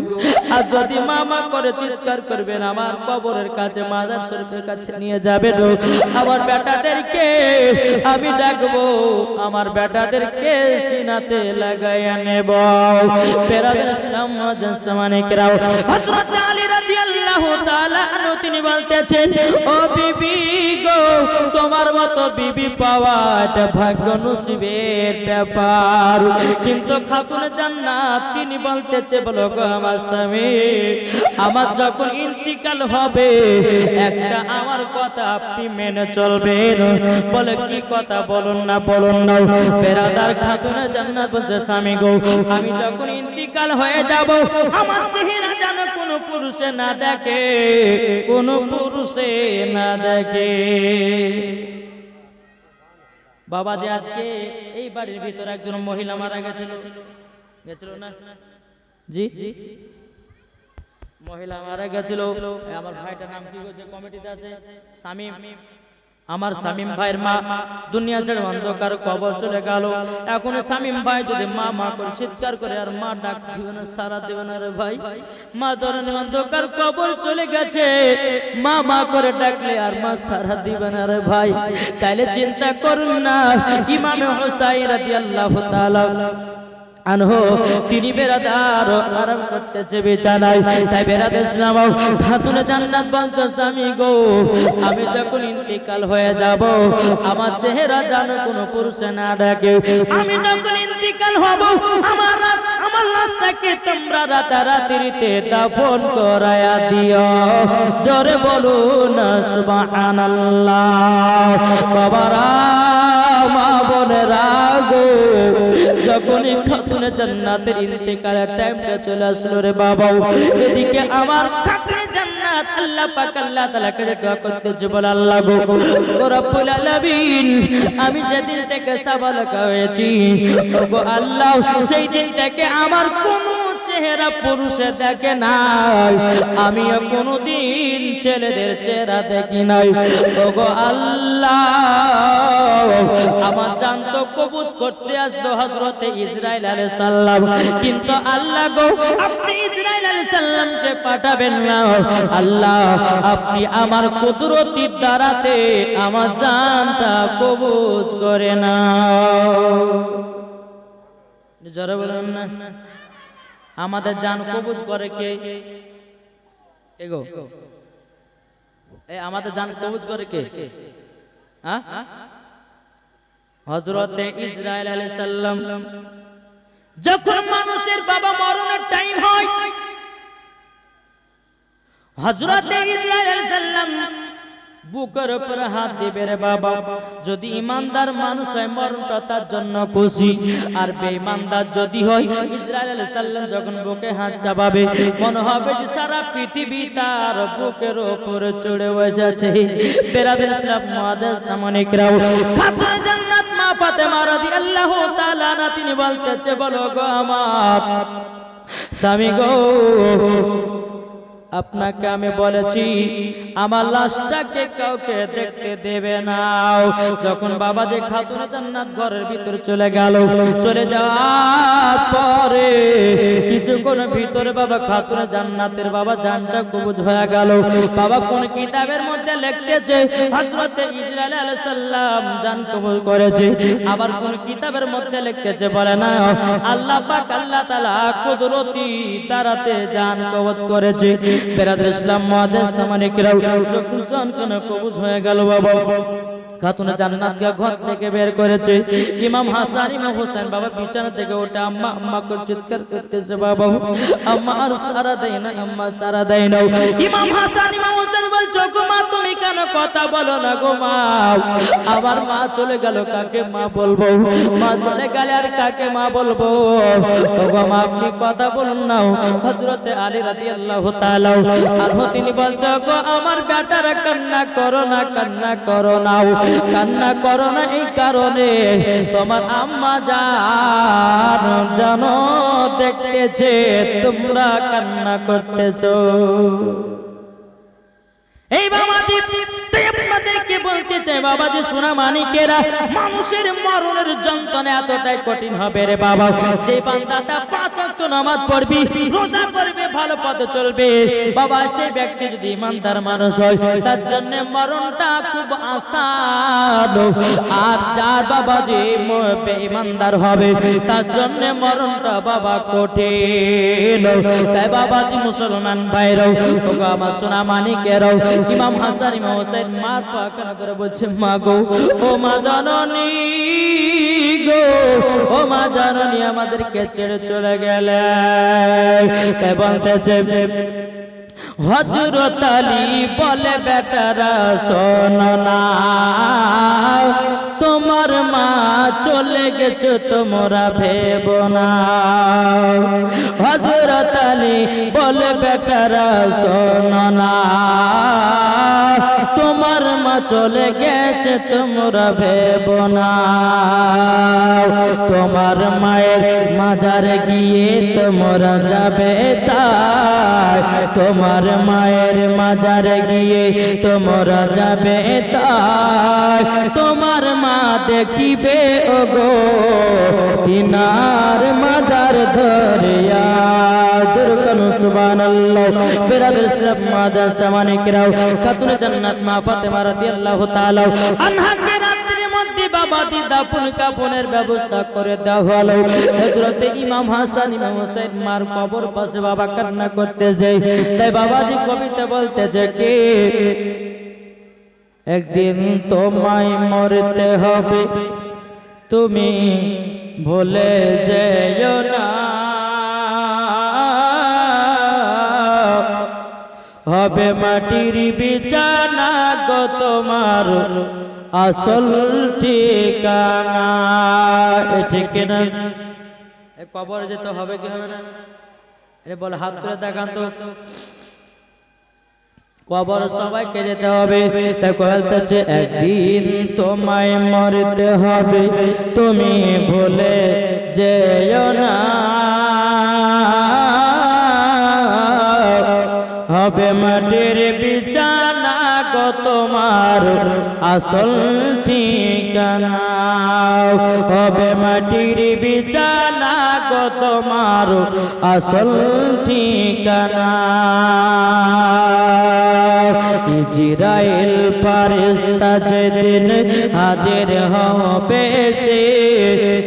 আর যদি মামা করে চিৎকার করবেন আমার কবরের কাছে মাজার শরীফের কাছে নিয়ে যাবে গো, আমার বেটাদেরকে আমি ডাকবো, আমার বেটাদেরকে সিনাতে লাগাইয়া নেব। বেরাদের ইসলাম মুআদ্দাস সামানে কিরাম হযরত আলী রাদিয়াল্লাহু তাআলা আনহু তিনি বলতেছেন ও বিবি গো তোমার মতো বিবি পাওয়া এটা ভাগ্য নসিবের ব্যাপার। কিন্তু খাতুনে জান্নাত তিনি বলতেছে বলো গো আমার স্বামী আমার যখন ইন্তিকাল হবে একটা আমার কথা আপনি মেনে চলবেন। বলে কি কথা বলুন না বলুন না। বেরাদার খাতুনে জান্নাত বলছে স্বামী গো আমি যখন ইন্তিকাল হয়ে যাব আমার চেহারা যেন কোনো পুরুষে না দেখে, কোনো পুরুষে না দেখে। বাবা যে আজকে এই বাড়ির ভিতরে একজন মহিলা মারা গেছিল না জি মহিলা মারা গেছিল। আমার ভাইটার নাম কি যে কমিটিতে আছে শামীম, আমার শামীম ভাইয়ের মা দুনিয়া ছেড়ে অন্ধকার কবর চলে গেল। এখন শামীম ভাই যদি মা মা করে চিৎকার করে আর মা ডাক দিবে না সারা দেবে না রে ভাই, মা ধরেন অন্ধকার কবর চলে গেছে মা মা করে ডাকলে আর মা সারা দিবে না রে ভাই। তাইলে চিন্তা করুন না ইমাম হুসাইন রাদিয়াল্লাহু তাআলা আনহু তিনি বেরাদার আরাম করতেছে বিছানায়। তাই বেরাদার ইসলাম খাতুনে জান্নাত বলছে স্বামী গো আমি যখন ইন্তিকাল হয়ে যাব আমার চেহারা যেন কোনো পুরুষে না ডাকে, আমি যখন ইন্তিকাল হব আমার লাশটাকে তোমরা রাতারাতিতে দাফন করায়া দিও। জোরে বলুন সুবহানাল্লাহ। বাবারা মা বোনেরা গো যখনই খাতুনে জান্নাতের ইন্তেকালের টাইমটা চলে আসলো রে বাবা, এদিকে আমার খাতুনে জান্নাত আল্লাহ পাক আল্লাহ তাআলাকে দোয়া করতেছে বলে আল্লাহ গো রব্বুল আলামিন আমি যেদিন থেকে সাবালক হয়েছি গো আল্লাহ সেই দিন থেকে আমার কোনো চেহারা পুরুষে দেখে নাই, আমিও কোনোদিন ছেলেদের চেহারা দেখি নাই। ওগো আল্লাহ আমার জান তো কবুজ করতে আসবে হযরতে ইসরাইল আলাইহিস সালাম, কিন্তু আল্লাহ গো আপনি ইসরাইল আলাইহিস সালামকে পাঠাবেন না। আল্লাহ আপনি আমার কুদরতির দ্বারাতে আমার জানটা কবজ করে নাও। যারা বলেন না আমাদের জান কবজ করে কে? এগো আমাদের জান কবজ করে কে? হযরতে ইসরাইল আলাইহিস সালাম যখন মানুষের বাবা মরণের টাইম হয়, হযরতে ইসরাইল আলাইহিস সালাম বুকের উপর হাত দিবে, রে বাবা যদি ইমানদার মানুষ হয় মরণটা তার জন্য খুশি, আর বেঈমানদার যদি হয়, ইসরাইল আলাইহিস সালাম যখন বুকে হাত চাপাবে মনে হবে যে সারা পৃথিবী তার বুকের উপরে চড়ে বসেছে। বেরাদের ইসলাম মুআদ্দাস সামনিকরাও, খাতুনে জান্নাত মা ফাতেমা রাদিয়াল্লাহু তাআলা আনহা তিনি বলতেছে, বলো গো আমার স্বামী গো, আপনাকে আমি বলেছি আমার লাশটাকে কাউকে দেখতে দেবে না। যখন বাবা যে খাতুনে জান্নাত ঘরের ভিতরে চলে গেল, চলে যাওয়ার পরে কিছুক্ষণ ভিতরে বাবা খাতুনে জান্নাতের বাবা জানটা কবজ হয়ে গেল। বাবা কোন কিতাবের মধ্যে লিখতেছে হযরতে ইসরাইল আলাইহিস সালাম জান কবজ করেছে, আবার কোন কিতাবের মধ্যে লিখতেছে বলে না আল্লাহ পাক আল্লাহ তাআলা কুদরতি দ্বারাতে জান কবজ করেছে। বেরাদর ইসলাম মুআদ্দাস সামনিকরাও, যখন জান কেন কবজ হয়ে গেল বাবা খাতুনে জান্নাতকে ঘর থেকে বের করেছে। ইমাম হাসান ইমাম হোসেন বাবা বিছানা থেকে ওঠে আম্মা আম্মা করে চিৎকার করতেছে, বাবা আম্মা আর সারা দেয় না, আম্মা সারা দেয় না। ইমাম হাসান ইমাম হোসেন বলছো গো মা তুমি কেন কথা বলো না গো মা? আমার মা চলে গেল কাকে মা বলবো? মা চলে গেলে আর কাকে মা বলবো? গো মা আপনি কথা বলুন না। হযরতে আলী রাদিয়াল্লাহু তাআলা আর তিনি বলছো গো আমার বেটারা কান্না করো না, কান্না করো না, কান্না করো না এই কারণে তোমার আম্মা জানো দেখতেছে তোমরা কান্না করতেছো। এই বাবাজি তাই আপনাদেরকে বলতে চাই বাবাজি সোনা মানিকেরা, মানুষের মরণের যন্ত্রণা এতটাই কঠিন হবে রে বাবা, যে বান্দাটা 5 ওয়াক্ত নামাজ পড়বি, রোজা করবে, ভালো পথে চলবে বাবা, সেই ব্যক্তি যদি ইমানদার মানুষ হয় তার জন্য মরণটা খুব আসান। আর যার বাবাজি বেঈমানদার হবে তার জন্য মরণটা বাবা কঠিন। তাই বাবাজি মুসলমান ভাইরাও, ওগো আমার সোনা মানিকেরাও, ইমাম হাসান ইমাম হোসেন মার পাখানা ধরে বলছে মা গো, ও মা জননী গো, ও মা জননী আমাদেরকে ছেড়ে চলে গেলে। তাই বলতেছে হযরত আলী বলে বেটারা শোনো না, তোমার মা চলে গেছে তোমরা ভেবো না। হযরত আলী বলে বেটারা শোনো না, তোমার মা চলে গেছে তোমরা ভেবো না। তোমার মায়ের মাজারে গিয়ে তোমরা যাবে তাই, তোমার মায়ের মাজারে গিয়ে তোমরা যাবে তাই, তোমার মা দেখিবে ওগো তিনার মাজার ধরিয়া। জোরকানো সুবহানাল্লাহ। বেরাদর ইসলাম মুআদ্দাস সামনিকরাও, খাতুনে জান্নাত মা ফাতেমা রাদিয়াল্লাহু তাআলা আনহাকে রাত্রির মধ্যে বাবাজি দাফন কাফনের ব্যবস্থা করে দেওয়া হলো। হযরতে ইমাম হাসান ইমাম হোসেন মার কবর পাশে বাবা কান্না করতেছে। তাই বাবাজি কবিতা বলতেছে কি, একদিন তোমায় মরতে হবে তুমি ভুলে যেও না, হবে মাটির বিছানা গো তোমার আসল ঠিকানা। ঠিক না? কবর যেতে হবে কি হবে না? বলে হাত তুলে দেখান তো, কবর সবাইকে যেতে হবে। তাই বলতেছে একদিন তোমায় মরতে হবে তুমি ভুলে যেও না, হবে মাটির বিছানা গো তোমার আসল ঠিকানা হবে মাটির বিছানা গো তোমার আসল ঠিকানা ইজরাইল ফেরেশতা যেদিন হাজির হবে সে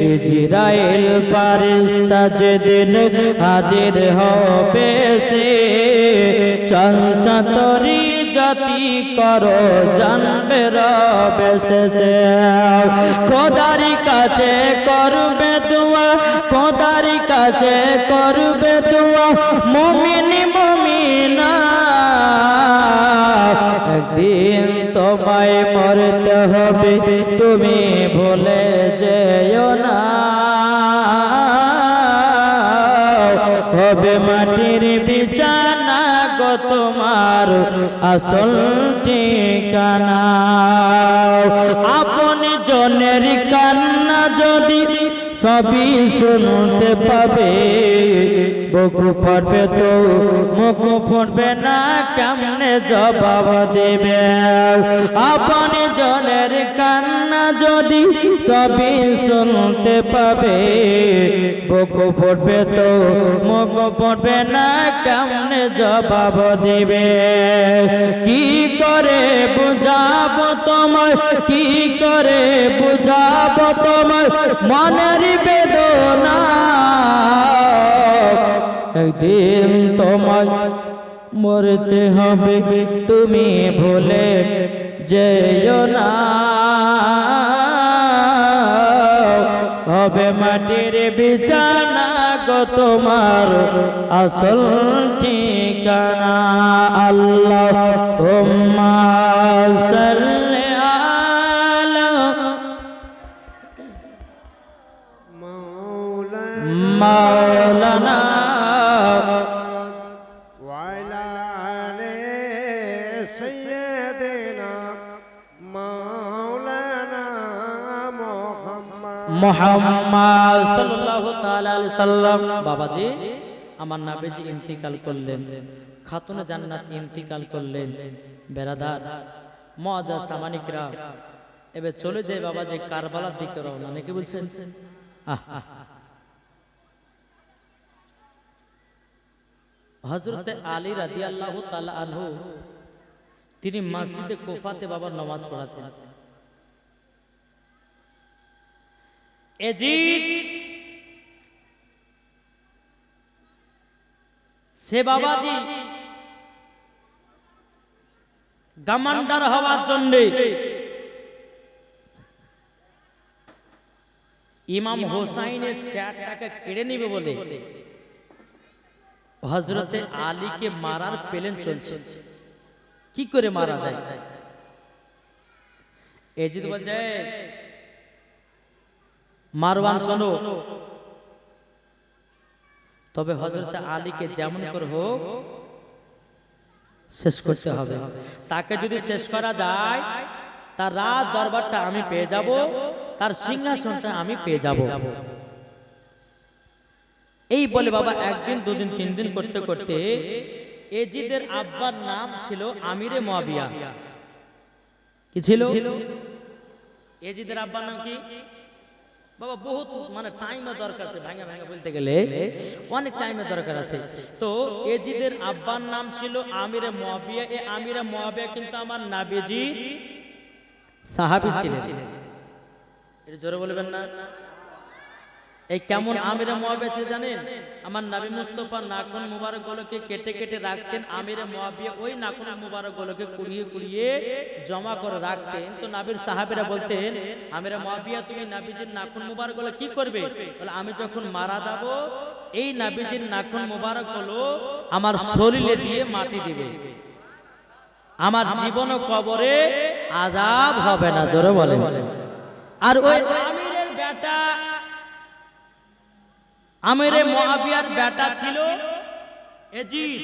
ইজরাইল ফেরেশতা যেদিন হাজির হবে সে চঞ্চতরি জাতি করো জানবে রবে শেষে খোদারি কাছে করবে দোয়া খোদারি কাছে করবে দোয়া মুমিন মুমিনা একদিন তোমায় মরতে হবে তুমি ভুলে যেও না হবে মাটির বিছানা গো তোমার আসল ঠিকানা আপনি জনের কান্না যদি সবই শুনতে পাবে বুক ফাটবে তো মুখ ফুটবে না কেমনে জবাব দেবে আপনি জনের কান্না যদি সবই শুনতে পাবে বুক ফুটবে তো মুখ ফুটবে না কেমনে জবাব দেবে কি করে বুঝাবো তোমায় কি করে বুঝাবো তোমায় মনের বেদনা একদিন তোমায় মরতে হবে তুমি ভুলে যেও না হবে মাটির বিছানা গো তোমার আসল ঠিকানা আল্লাহুম্মা সাল্লি আলা মাওলানা ওয়ালা আলে সাইয়্যিদিনা মাওলানা মুহাম্মদ সাল্লাল্লাহু তাআলা আলাইহি সাল্লাম বাবাজি আমার নবীজি ইন্তিকাল করলেন খাতুনে জান্নাত ইন্তিকাল করলেন বেরাদার মুআজ্জাজ সামানিকরা এবে চলে যায় বাবাজি কারবালার দিকে রওনা নাকি বলছেন হযরতে আলী রাদিয়াল্লাহু তাআলা আনহু তিনি মসজিদে কুফাতে বাবা নামাজ পড়াতেন এজিদ সে বাবাজি গামান্ডার হওয়ার জন্য ইমাম হোসাইনের চেয়ারটাকে কেড়ে নিবে বলে হযরতে আলীকে মারার প্ল্যান চলছে কি করে মারা যায় এজিদ বলছে মারওয়ান শোনো তবে হযরতে আলীকে যেমন করে হোক শেষ করতে হবে তাকে যদি শেষ করা যায় তার রাজ দরবারটা আমি পেয়ে যাব তার সিংহাসনটা আমি পেয়ে যাব এই বলে বাবা একদিন দুদিন তিন দিন করতে করতে এজিদের আব্বার নাম ছিল আমিরে মুয়াবিয়া কি ছিল এজিদের আব্বার নাম কি বাবা বহুত মানে টাইমের দরকার আছে ভাঙা ভাঙা বলতে গেলে অনেক টাইমের দরকার আছে তো এজিদের আব্বার নাম ছিল আমিরে মুয়াবিয়া এই আমিরে মুয়াবিয়া কিন্তু আমার নবীজির সাহাবী ছিলেন এটা জোরে বলবেন না এই কেমন আমিরে মুয়াবিয়া ছিল জানেন আমার নবী মুস্তাফা নাখুন মুবারক গুলোকে কেটে কেটে রাখতেন আমিরে মুয়াবিয়া ওই নাখুন মুবারক গুলোকে কুড়িয়ে কুড়িয়ে জমা করে রাখতেন তো নবীর সাহাবীরা বলতেন আমিরে মুয়াবিয়া তুমি নবীজির নাখুন মুবারক গুলো কি করবে বলে আমি যখন মারা যাব এই নবীজির নাখুন মুবারক গুলো আমার শরীরে দিয়ে মাটি দিবে আমার জীবন ও কবরে আযাব হবে না জোরে বলেন আর ওই আমিরের বেটা আমিরে মুয়াবিয়ার বেটা ছিল এজিদ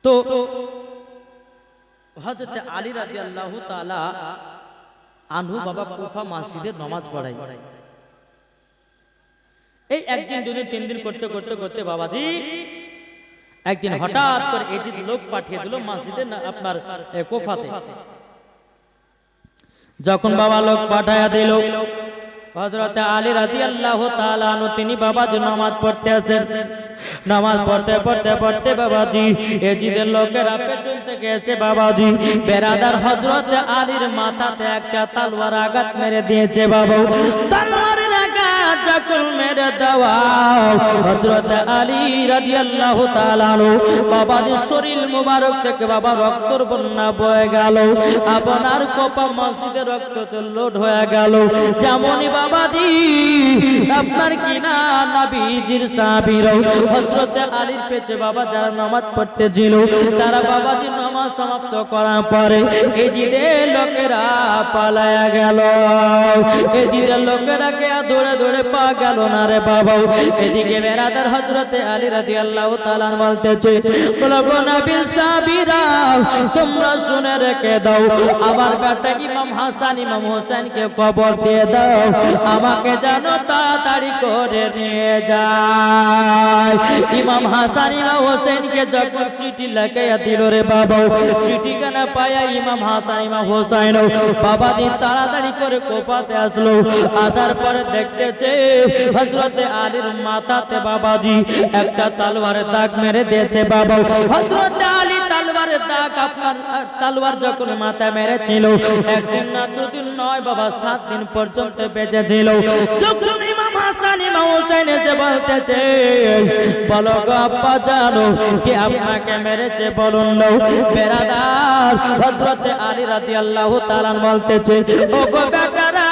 তো হযরত আলী রাদিয়াল্লাহু তাআলা আনহু বাবা কুফা মসজিদে নামাজ পড়ায় এই একদিন দুদিন তিন দিন করতে করতে করতে বাবাজি একদিন হঠাৎ করে এজিদ লোক পাঠিয়ে দিল মসজিদে আপনার কোফাতে। যখন বাবা লোক পাঠায়া দিল, হযরত আলী রাদিয়াল্লাহু তাআলা আনহু তিনি বাবাজি নামাজ পড়তে আছেন। নামাজ পড়তে পড়তে পড়তে বাবাজি এজিদের লোকেরা পেছন থেকে এসে বাবাজি বেরাদার হযরত আলীর মাথাতে একটা তলোয়ার আঘাত মেরে দিয়েছে। বাবা তলোয়ারের আঘাত যখন মেরে দেওয়া হযরত আলী রাদিয়াল্লাহু তাআলা আনহু বাবাজির শরীর মুবারক থেকে বাবা রক্তর বন্যা বয়ে গেল। আপনার কোপা মসজিদে রক্ত লোড হয়ে গেল। যেমনই বাবাজি আপনার কিনা নবীজির সাহাবীরা হযরত আলীর পেছে বাবা যারা নামাজ পড়তেছিল, তারা বাবাজি নামাজ সমাপ্ত করার পরে এজিদের লোকেরা পালায়া গেল। এজিদের লোকেরা কে দৌড়ে দৌড়ে পা গেল না রে বাবা। এদিকে বেরাদার হযরত আলী রাদিয়াল্লাহু তাআলা বলতেছে, বলো নবীর সাহাবীরা তোমরা শুনে রেখে দাও, আমার বেটা ইমাম হাসান ইমাম হোসেনকে খবর দিয়ে দাও, আমাকে যেন তাড়াতাড়ি করে নিয়ে যায়। ইমাম হাসান ইমাম হোসেনকে যখন চিঠি লাগাইয়া দিল রে বাবা, চিঠি কেনা পায়া ইমাম হাসান ইমাম হোসেন বাবাজি তাড়াতাড়ি করে কোপাতে আসলো। আসার পরে দেখতেছে হযরত আলীর মাথাতে বাবাজি একটা তলোয়ারের দাগ মেরে দিয়েছে। বাবা হযরত আলী তলোয়ারের দাগ আপনার তলোয়ার যখন মাথায় মেরেছিল, একদিন না দুদিন নয় বাবা 7 দিন পর্যন্ত বেঁচেছিল। যখন ইমাম হাসান ইমাম হোসেন এসে বলতেছে, বলো গো আব্বা জানো কে আপনাকে মেরেছে বলুন না। বেরাদার হযরত আলী রাদিয়াল্লাহু তাআলা বলতেছে, ও গো বেটারা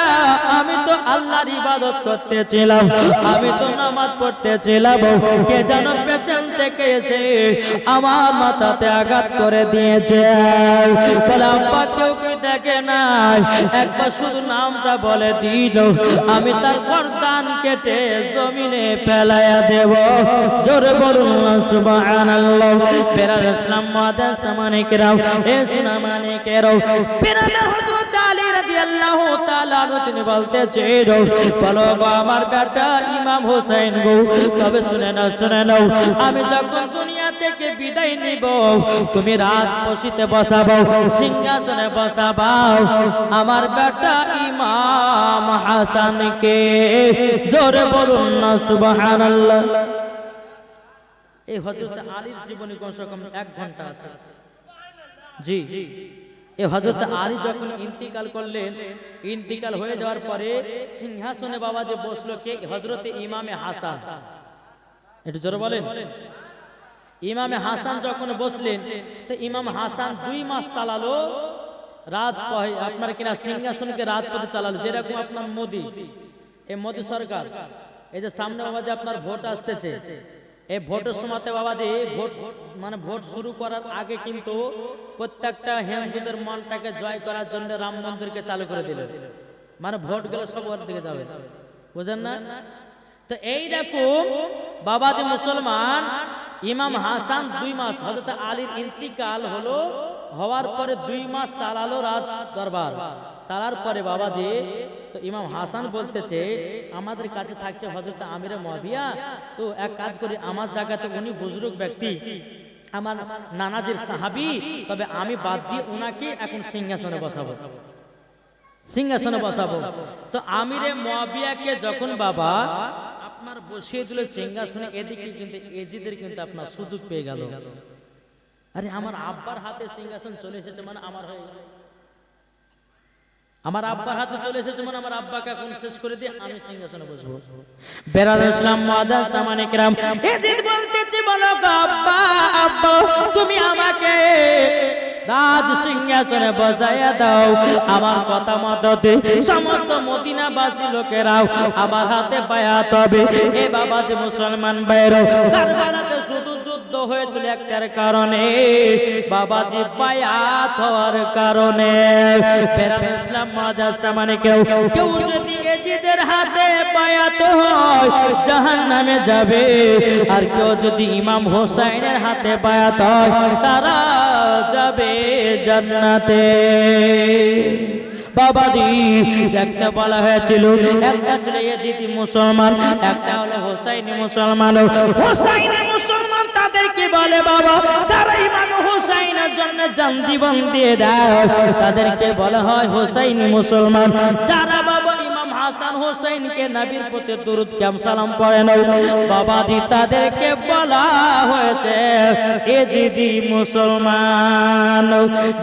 আমি তো আল্লাহর ইবাদত করতেছিলাম, আমি তো নামাজ পড়তেছিলাম, কে যেন পেছন থেকে এসে আমার মাথাতে আঘাত করে দিয়েছে। বলে আব্বা কেউ কি দেখে নাই, একবার শুধু নামটা বলে দিল, আমি তার গর্দান কেটে জমিনে ফেলায়া দেব। জোরে বলুন সুবহানাল্লাহ। বেরাদ ইসলাম মাদার সামানে কেরাও এ সোনা মানে কেরাও বেরাদার হযরত আলী রাদিয়াল্লাহু তাআলা তিনি বলতেছে, বলো গো আমার বেটা ইমাম হোসেন গো, তবে শুনে নাও আমি যখন দুনিয়া থেকে বিদায় নিব, তুমি রাত বসিতে বসাবো, সিংহাসনে বসাবাও আমার বেটা ইমাম হাসানকে। জোরে বলুন না সুবহানাল্লাহ। এই হযরত আলীর জীবনে কমসে কম 1 ঘন্টা আছে। জি এই হযরত আলী যখন ইন্তিকাল করলেন, ইন্তিকাল হয়ে যাওয়ার পরে সিংহাসনে বাবা যে বসলো কে? হযরত ইমামে হাসান। একটু জোরে বলেন। ইমামে হাসান যখন বসলেন তো ইমাম হাসান 2 মাস চালালো রাত আপনার কিনা সিংহাসনকে রাত পথে চালালো। যেরকম আপনার মোদি, এই মোদি সরকার, এই যে সামনে বাবা যে আপনার ভোট আসতেছে, এই ভোটের সময়তে বাবা যে ভোট শুরু করার আগে কিন্তু প্রত্যেকটা হিন্দুদের মনটাকে জয় করার জন্য রাম মন্দিরকে চালু করে দিল। ভোট গেলে সব ওর দিকে যাবে, বুঝেন না? তো এই দেখুন বাবাজি মুসলমান ইমাম হাসান 2 মাস হযরত আলীর ইন্তিকাল হলো, হওয়ার পরে 2 মাস চালালো রাত দরবার। চালার পরে বাবাজি তো ইমাম হাসান বলতেছে, আমাদের কাছে থাকছে হযরত আমিরে মুয়াবিয়া, তো এক কাজ করি আমার জায়গাতে উনি বুজুর্গ ব্যক্তি, আমার নানাজির সাহাবী, তবে আমি বাদ দিয়ে উনাকে এখন সিংহাসনে বসাবো, সিংহাসনে বসাবো। তো আমিরে মুয়াবিয়াকে যখন বাবা আপনার বসিয়ে দিল সিংহাসনে, এদিকে কিন্তু এজিদের কিন্তু আপনার সুযোগ পেয়ে গেল। আরে আমার আব্বার হাতে সিংহাসন চলে এসেছে, আমার হয়ে গেল, আমার আব্বার হাতে চলে এসেছে, আমার আব্বাকে এখন শেষ করে দিয়ে আমি সিংহাসনে বসবো। বেরাদ ইসলাম মাদার সামানে কিরাম এজিদ বলতেছে, বলো আব্বা আব্বা তুমি আমাকে রাজ সিংহাসনে বসাইয়া দাও, আমার কথা মততে সমস্ত মদিনাবাসী লোকেরাও আমার হাতে বায়াত হবে। এ বাবাজি মুসলমান ভাইরা, কারবালাতে শুধু যুদ্ধ হয়েছিল একটার কারণে, বাবাজি বায়াত হওয়ার কারণে। বেরাদ ইসলাম মাদ্রাসা মানে কেউ যদি এজিদের হাতে বায়াত হয় জাহান্নামে যাবে, আর কেউ যদি ইমাম হোসেনের হাতে বায়াত হয় তারা যাবে জান্নাতে। বাবাজি একটা বলা হয়েছিল, একটা ছিল এজিদি মুসলমান, একটা হলো হোসাইনি মুসলমান। হোসাইনি মুসলমান তার তাদেরকে বলে বাবা তারা ইমাম হুসাইনের জন্য জান জীবন দিয়ে দেয় তাদেরকে বলা হয় হুসাইনি মুসলমান। যারা বাবা ইমাম হাসান হুসাইনকে নবীর প্রতি দরুদ কাম সালাম পড়ে নাও বাবাজি তাদেরকে বলা হয়েছে এজিদি মুসলমান।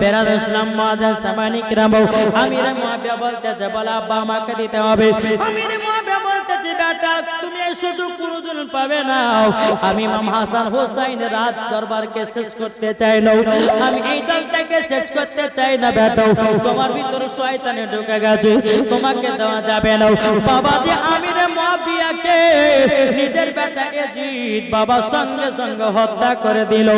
বেরাদ ইসলাম মাদান সামানি কিরাম আমিরে মুআবিয়া বলতেছে বলা আব্বা আমাকে দিতে হবে। আমিরে মুআবিয়া বলতেছে বেটা তুমি এই সুযোগ কোনোদিন পাবে না। আমি ইমাম হাসান হুসাইনের রাত দরবারকে শেষ করতে চাই না, আমি এই দলটাকে শেষ করতে চাই না বেটা, তোমার ভিতরে শয়তানে ঢুকে গেছে, তোমাকে দেওয়া যাবে না। বাবাজি আমিরে মুআবিয়াকে নিজের বেটা এজিদ বাবা সঙ্গে সঙ্গে হত্যা করে দিল।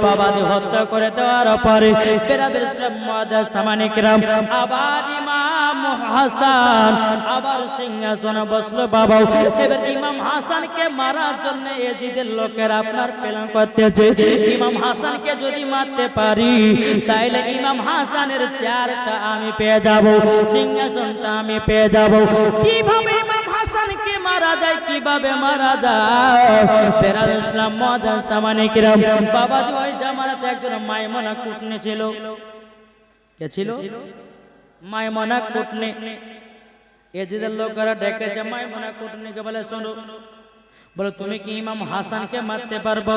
বাবাজি হত্যা করে দেওয়ার পরে বেরাদের ইসলাম মুআদ্দাস সামানি কিরাম আবার ইমাম হাসান আবার সিংহাসনে বসলো বাবা। এবার ইমাম হাসানকে মারার জন্য এজিদের লোকের আপনার প্ল্যান করতেছে ইমাম হাসানকে যদি মারতে পারি তাইলে ইমাম হাসানের চেয়ারটা আমি পেয়ে যাব, সিংহাসনটা আমি পেয়ে যাব। কিভাবে ইমাম হাসানকে মারা যায়, কিভাবে মারা যায়? বেরাদ ইসলাম মুআদ্দাস সামানি কিরাম বাবাজি ওই জামানাতে একজন মাইমুনা কুটনি ছিল। কে ছিল? মাইমুনা কুটনি। এজিদের লোকেরা ডেকেছে মাইমুনা কুটনিকে, বলে শোনো, বলে তুমি কি ইমাম হাসানকে মারতে পারবো?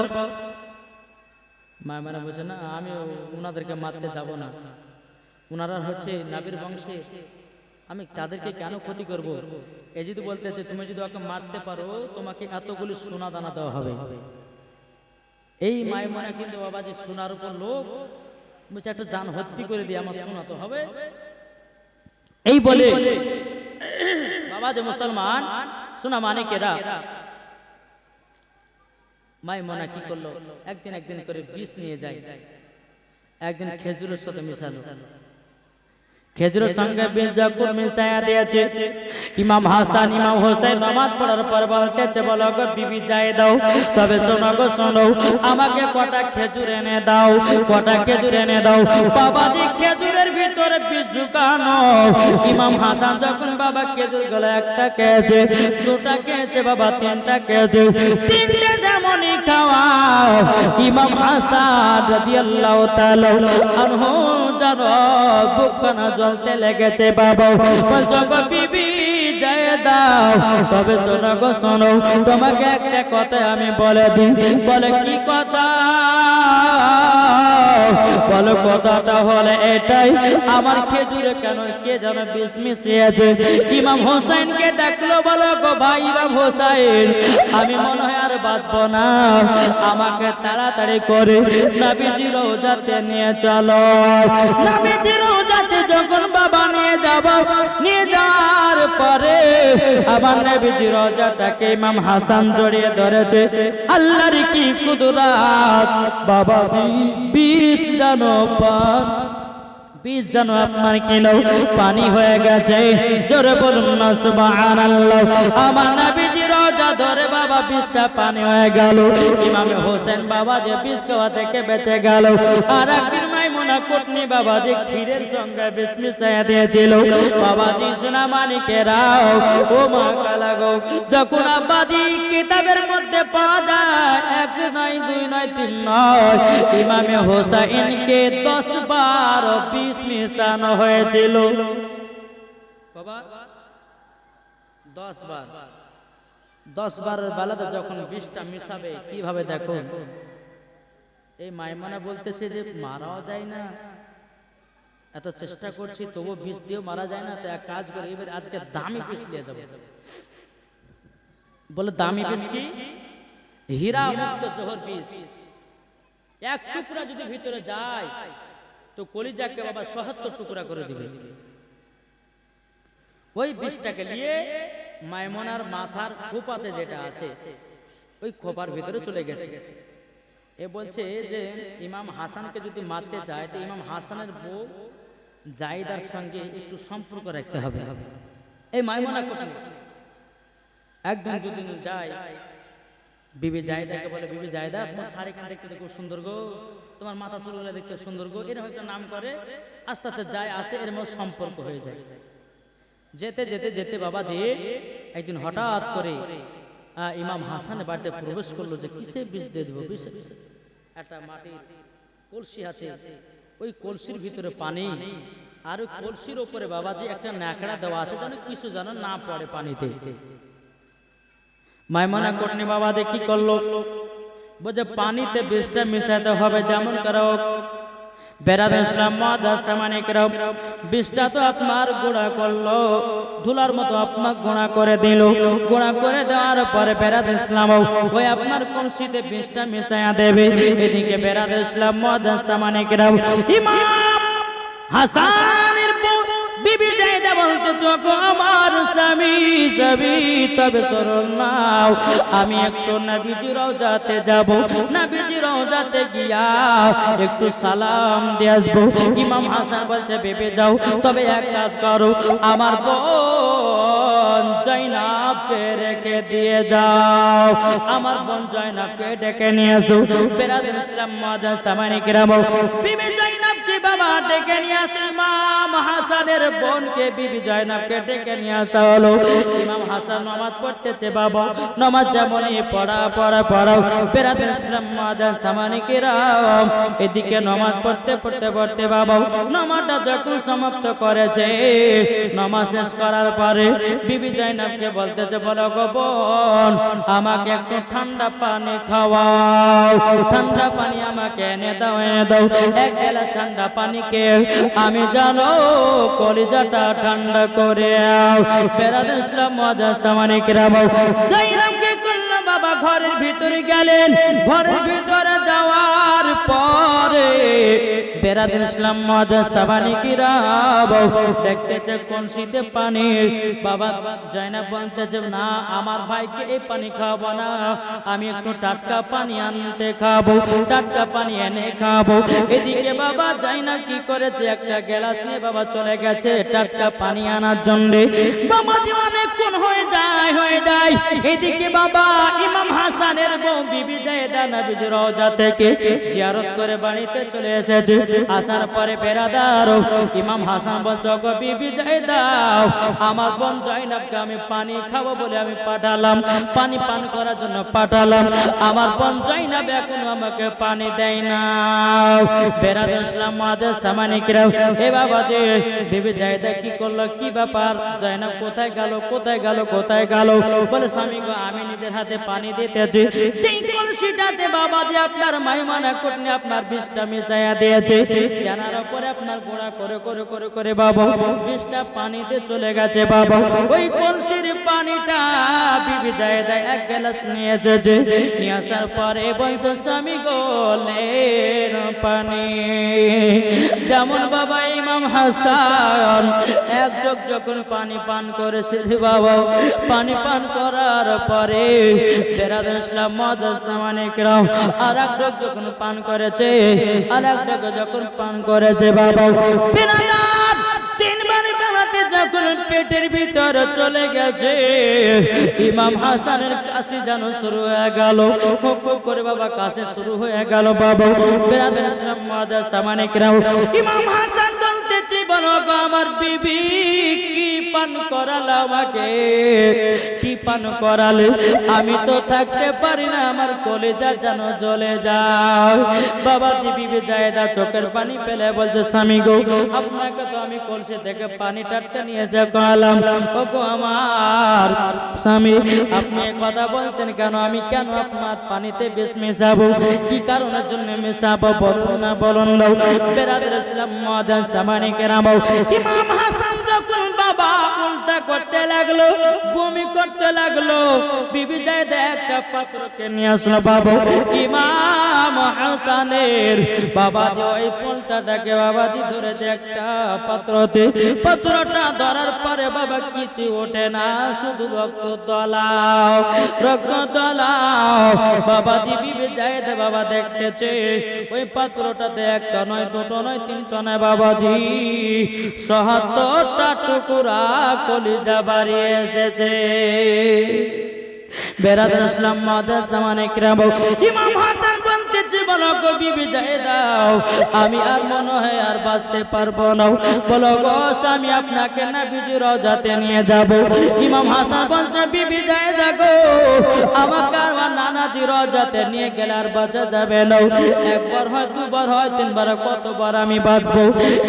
মাইমুনা বলছে না, আমি উনাদেরকে মারতে যাব না, উনারা হচ্ছে নবীর বংশে, আমি তাদেরকে কেন ক্ষতি করব? এজিদ বলতেছে তুমি যদি ওকে মারতে পারো তোমাকে এতগুলি সোনা দানা দেওয়া হবে। এই মাইমুনা কিন্তু বাবাজি সোনার উপর লোভ, বলছে একটা জান হত্যা করে দিয়ে আমার সোনা তো হবে। এই বলে বাবাজি মুসলমান সোনা মানিকেরা মাইমুনা কি করলো, একদিন করে বিষ নিয়ে যায়, একদিন খেজুরের সাথে মিশালো, খেজুরের সঙ্গে বিষ যখন মিশাইয়া দিয়েছে ইমাম হাসান ইমাম হোসেন নামাজ পড়ার পর বলতেছে বলো গো বিবি যাই দাও, তবে শোনো গো শোনো আমাকে কটা খেজুর এনে দাও, কটা খেজুর এনে দাও। বাবাজি খেজুরের ভিতরে বিষ ঢুকানো। ইমাম হাসান যখন বাবা খেজুর গুলো একটা খেয়েছে, দুটা খেয়েছে, বাবা তিনটা খেয়েছে, তিনটে যেমনই খাওয়া ইমাম হাসান রাদিয়াল্লাহু তাআলা আনহু যেন বুকখানা জ্বলতে লেগেছে। বাবা বলছো গো বিবি যাই দাও, তবে শোনো গো শোনো তোমাকে একটা কথা আমি বলে দিই। বলে কি কথা? বলো কথাটা হলে এটাই, আমার খেজুরে কেন কে যেন বিষ মিশিয়েছে। ইমাম হোসেনকে ডাকলো, বলো গো ভাই ইমাম হোসেন আমি মনে হয় আর বাঁচবো না, আমাকে তাড়াতাড়ি করে নবীজি রওজাতে নিয়ে চলো। নবীজি রওজাতে যখন বাবা নিয়ে যাব, নিয়ে যাওয়ার পরে আবার নবীজি রওজাটাকে ইমাম হাসান জড়িয়ে ধরেছে। আল্লাহর কি কুদরত, বাবাজি বিষ জানো পান, বিষ জানো আপনার কিলো পানি হয়ে গেছে। জোরে বলুন না সুবহানাল্লাহ। আমার নবীজি রওজা ধরে বাবা বিষটা পানি হয়ে গেল। ইমাম হোসেন বাবা যে বিষ খাওয়া থেকে বেঁচে গেল। আর একদিন মাইমুনা কুটনি বাবা যে ক্ষীরের সঙ্গে বিষ মিশিয়ে দিয়েছিল। বাবাজি সোনা মানিকেরাও ও মা কালাগো, যখন আব্বাজি কিতাবের মধ্যে পাওয়া যায় এক নয় দুই নয় তিন নয়, ইমামে হোসাইনকে 10-12 বিষ মিশানো হয়েছিল। বাবা 10 বার বেলাতে যখন বিষটা মিশাবে কিভাবে দেখো। এই মাইমুনা বলতেছে যে মারাও যায় না, এত চেষ্টা করছি তবু বিষ দিয়েও মারা যায় না, তো এক কাজ করে এবার আজকে দামি বিষ নিয়ে যাবো। বলে দামি বিষ কি? হীরা মুক্ত জহর বিষ। এক টুকরা যদি ভিতরে যায় তো কলিজাকে বাবা ৭৭ টুকরা করে দিবে। ওই বিষটাকে নিয়ে মাইমুনার মাথার খোপাতে যেটা আছে ওই খোপার ভিতরে চলে গেছে। এ বলছে যে ইমাম হাসানকে যদি মারতে চায় তো ইমাম হাসানের বউ জাইদার সঙ্গে একটু সম্পর্ক রাখতে হবে। এই মাইমুনা কুটনি একদিন দুদিন যায়, বিবি জায়দাকে বলে বিবি জায়দা তোমার শাড়িখান দেখতে খুব সুন্দর গো, তোমার মাথা চুলগুলো দেখতে সুন্দর গো, এরকম একটা নাম করে আস্তে আস্তে যায় আসে, এর মধ্যে সম্পর্ক হয়ে যায়। যেতে যেতে যেতে বাবা যে একদিন হঠাৎ করে ইমাম হাসানের বাড়িতে প্রবেশ করলো যে কিসে বিষ দিয়ে দিব, বিষে একটা মাটির কলসি আছে, ওই কলসির ভিতরে পানি, আর ওই কলসির উপরে বাবাজি একটা ন্যাকড়া দেওয়া আছে যেন কিছু যেন না পড়ে পানিতে। মাইমনা করনি বাবাজি কি করলো, বলছে পানিতে বিষটা মিশাতে হবে, যেমন করো বেরাদুল ইসলাম মাদাসামানিকরাম বিষটা তো আপনার গুঁড়া করলো, ধুলার মতো আপনার গুঁড়া করে দিল। গুঁড়া করে দেওয়ার পরে বেরাদুল ইসলাম ওই আপনার কলসিতে বিষটা মিশায়া দেবে। এদিকে বেরাদুল ইসলাম মাদাসামানিকরাম ইমাম হাসানের বিবি জায়দা বলতে চোখো আমার স্বামী স্বামী তবে শরণ নাও, আমি একটু নবীজি রওজাতে যাব, নবীজি রওজাতে গিয়া একটু সালাম দিয়ে আসবো। ইমাম হাসান বলছে বেবে যাও, তবে এক কাজ করো, আমার বোন জয়নাবকে রেখে দিয়ে যাও, আমার বোন জয়নাবকে ডেকে নিয়ে আসো। বেরাদুল ইসলাম মাদাসামানিকরাম বিবি জয়নাবকে বাবা ডেকে নিয়ে আসো। ইমাম হাসানের বোনকে বিবি জয়নাবকে ডেকে নিয়ে আসা হলো। ইমাম হাসান নামাজ পড়তেছে বাবা, নামাজ যেমনই পড়াও। বেরাদুল ইসলাম মাদাসামানিকরাম এদিকে নামাজ পড়তে বাবা নামাজটা যখন সমাপ্ত করেছে, নামাজ শেষ করার পরে বিবি জয়নাবকে বলতেছে বলো গো বোন আমাকে একটু ঠান্ডা পানি খাওয়াও, ঠান্ডা পানি আমাকে এনে দাও এক গ্লাস ঠান্ডা পানি কে আমি জানো কলিজাটা ঠান্ডা করে বেরাদুল ইসলাম মাদাসামানিকরাম জয়নাবকে করলো বাবা ঘরের ভিতরে গেলেন। ঘরের ভিতরে যাওয়ার পরে বেরাদুল ইসলাম মাদাসামানিকরাম দেখতেছে কলসিতে পানি। বাবা জয়নাব বলতেছে না আমার ভাইকে এই পানি খাবো না, আমি একটু টাটকা পানি আনতে খাবো, টাটকা পানি এনে খাবো। এদিকে বাবা জয়নাব কি করেছে, একটা গ্লাস নিয়ে বাবা চলে গেছে টাটকা পানি আনার জন্য। বাবা যে অনেকক্ষণ হয়ে যায়। এদিকে বাবা ইমাম হাসানের বউ বিবি জায়দা নবীজি রওজা থেকে জিয়ারত করে বাড়িতে চলে এসেছে। আসার পরে বেরাদার ইমাম হাসান বলছে গো বিবি জায়দা আমার বোন জয়নাবকে আমি পানি খাবো বলে আমি পাঠালাম, পানি পান করার জন্য পাঠালাম, আমার বোন জয়নাব এখন আমাকে পানি দেয় না। বেরাদুল ইসলাম মাদাসামানিকরাম এ বাবা যে বিবি জায়দা কি করলো, কি ব্যাপার, জয়নাব কোথায় গেল? বলে স্বামী গো আমি নিজের হাতে পানি দিতেছি, যেই কলসিটাতে বাবা যে আপনার মাইমানা করনি আপনার বিষটা মিশাইয়া দিয়েছে, জানার পরে আপনার গোড়া করে বাবা বিষটা পানিতে চলে গেছে। বাবা ওই কলসির পানিটা বিবি জায়দা এক গ্লাস নিয়ে এসেছে, নিয়ে আসার পরে বলছে স্বামী গো লেন পানি। যেমন বাবা ইমাম হাসান এক যোগ যখন পানি পান করেছে বাবা, পানি পান করার পরে বেরাদুল ইসলাম মাদাসামানিকরাম আর এক যোগ যখন পান করেছে, আর এক যোগ যখন পান করেছে বাবা বেরাদার তিনবার বেলাতে যখন পেটের ভিতর চলে গেছে, ইমাম হাসানের কাশি যেন শুরু হয়ে গেল, করে বাবা কাশি শুরু হয়ে গেল। বাবা বেরাদুল ইসলাম মাদাসামানিকরাম ইমাম হাসান বলতেছে বলো গো আমার বিবি কি পান করালে আমাকে, কি পান করালে, আমি তো থাকতে পারি না, আমার কলিজা যেন জ্বলে যায়। বাবা বিবি জায়দা চোখের পানি ফেলে বলছে স্বামী গো আপনাকে তো আমি কলসি থেকে পানি টাটকা নিয়ে এসে খাওয়ালাম, ও গো আমার স্বামী আপনি কথা বলছেন কেন, আমি কেন আপনার পানিতে বিষ মেশাবো, কি কারণের জন্য মেশাবো বলুন না। বেরাদুল ইসলাম মাদাসামানিকরাম ইমাম হাসান যখন বাবা উল্টা করতে লাগলো, বমি করতে লাগলো, বিবি জায়দা একটা পাত্রকে নিয়ে আসলো। বাবা ইমাম হাসানের বাবাজি ওই পোলটাটাকে বাবাজি ধরেছে একটা পাত্রতে, পাত্রটা ধরার পরে বাবা কিছু ওঠে না, শুধু রক্ত দলাও। বাবাজি বিবি জায়দা বাবা দেখতেছে ওই পাত্রটাতে একটা নয় দুটো নয় তিনটা নয় বাবাজি ৭৭টা টুকরা কলিজা বাড়িয়ে এসেছে। বেরাদুল ইসলাম মাদাসামানিকরাম ইমাম হাসান বলতেছে বলো গো বিবি দাও আমি আর মনে হয় আর বাঁচতে পারবো না, বলো গো আমি আপনাকে নবীজি রওজাতে নিয়ে যাব। ইমাম হাসান বলছে বিবি জায়েদা গো আমাকে আমার নানাজি রওজাতে নিয়ে গেলে আর বাঁচা যাবে না, একবার হয় দুবার হয় তিনবার কতবার আমি বাঁচবো।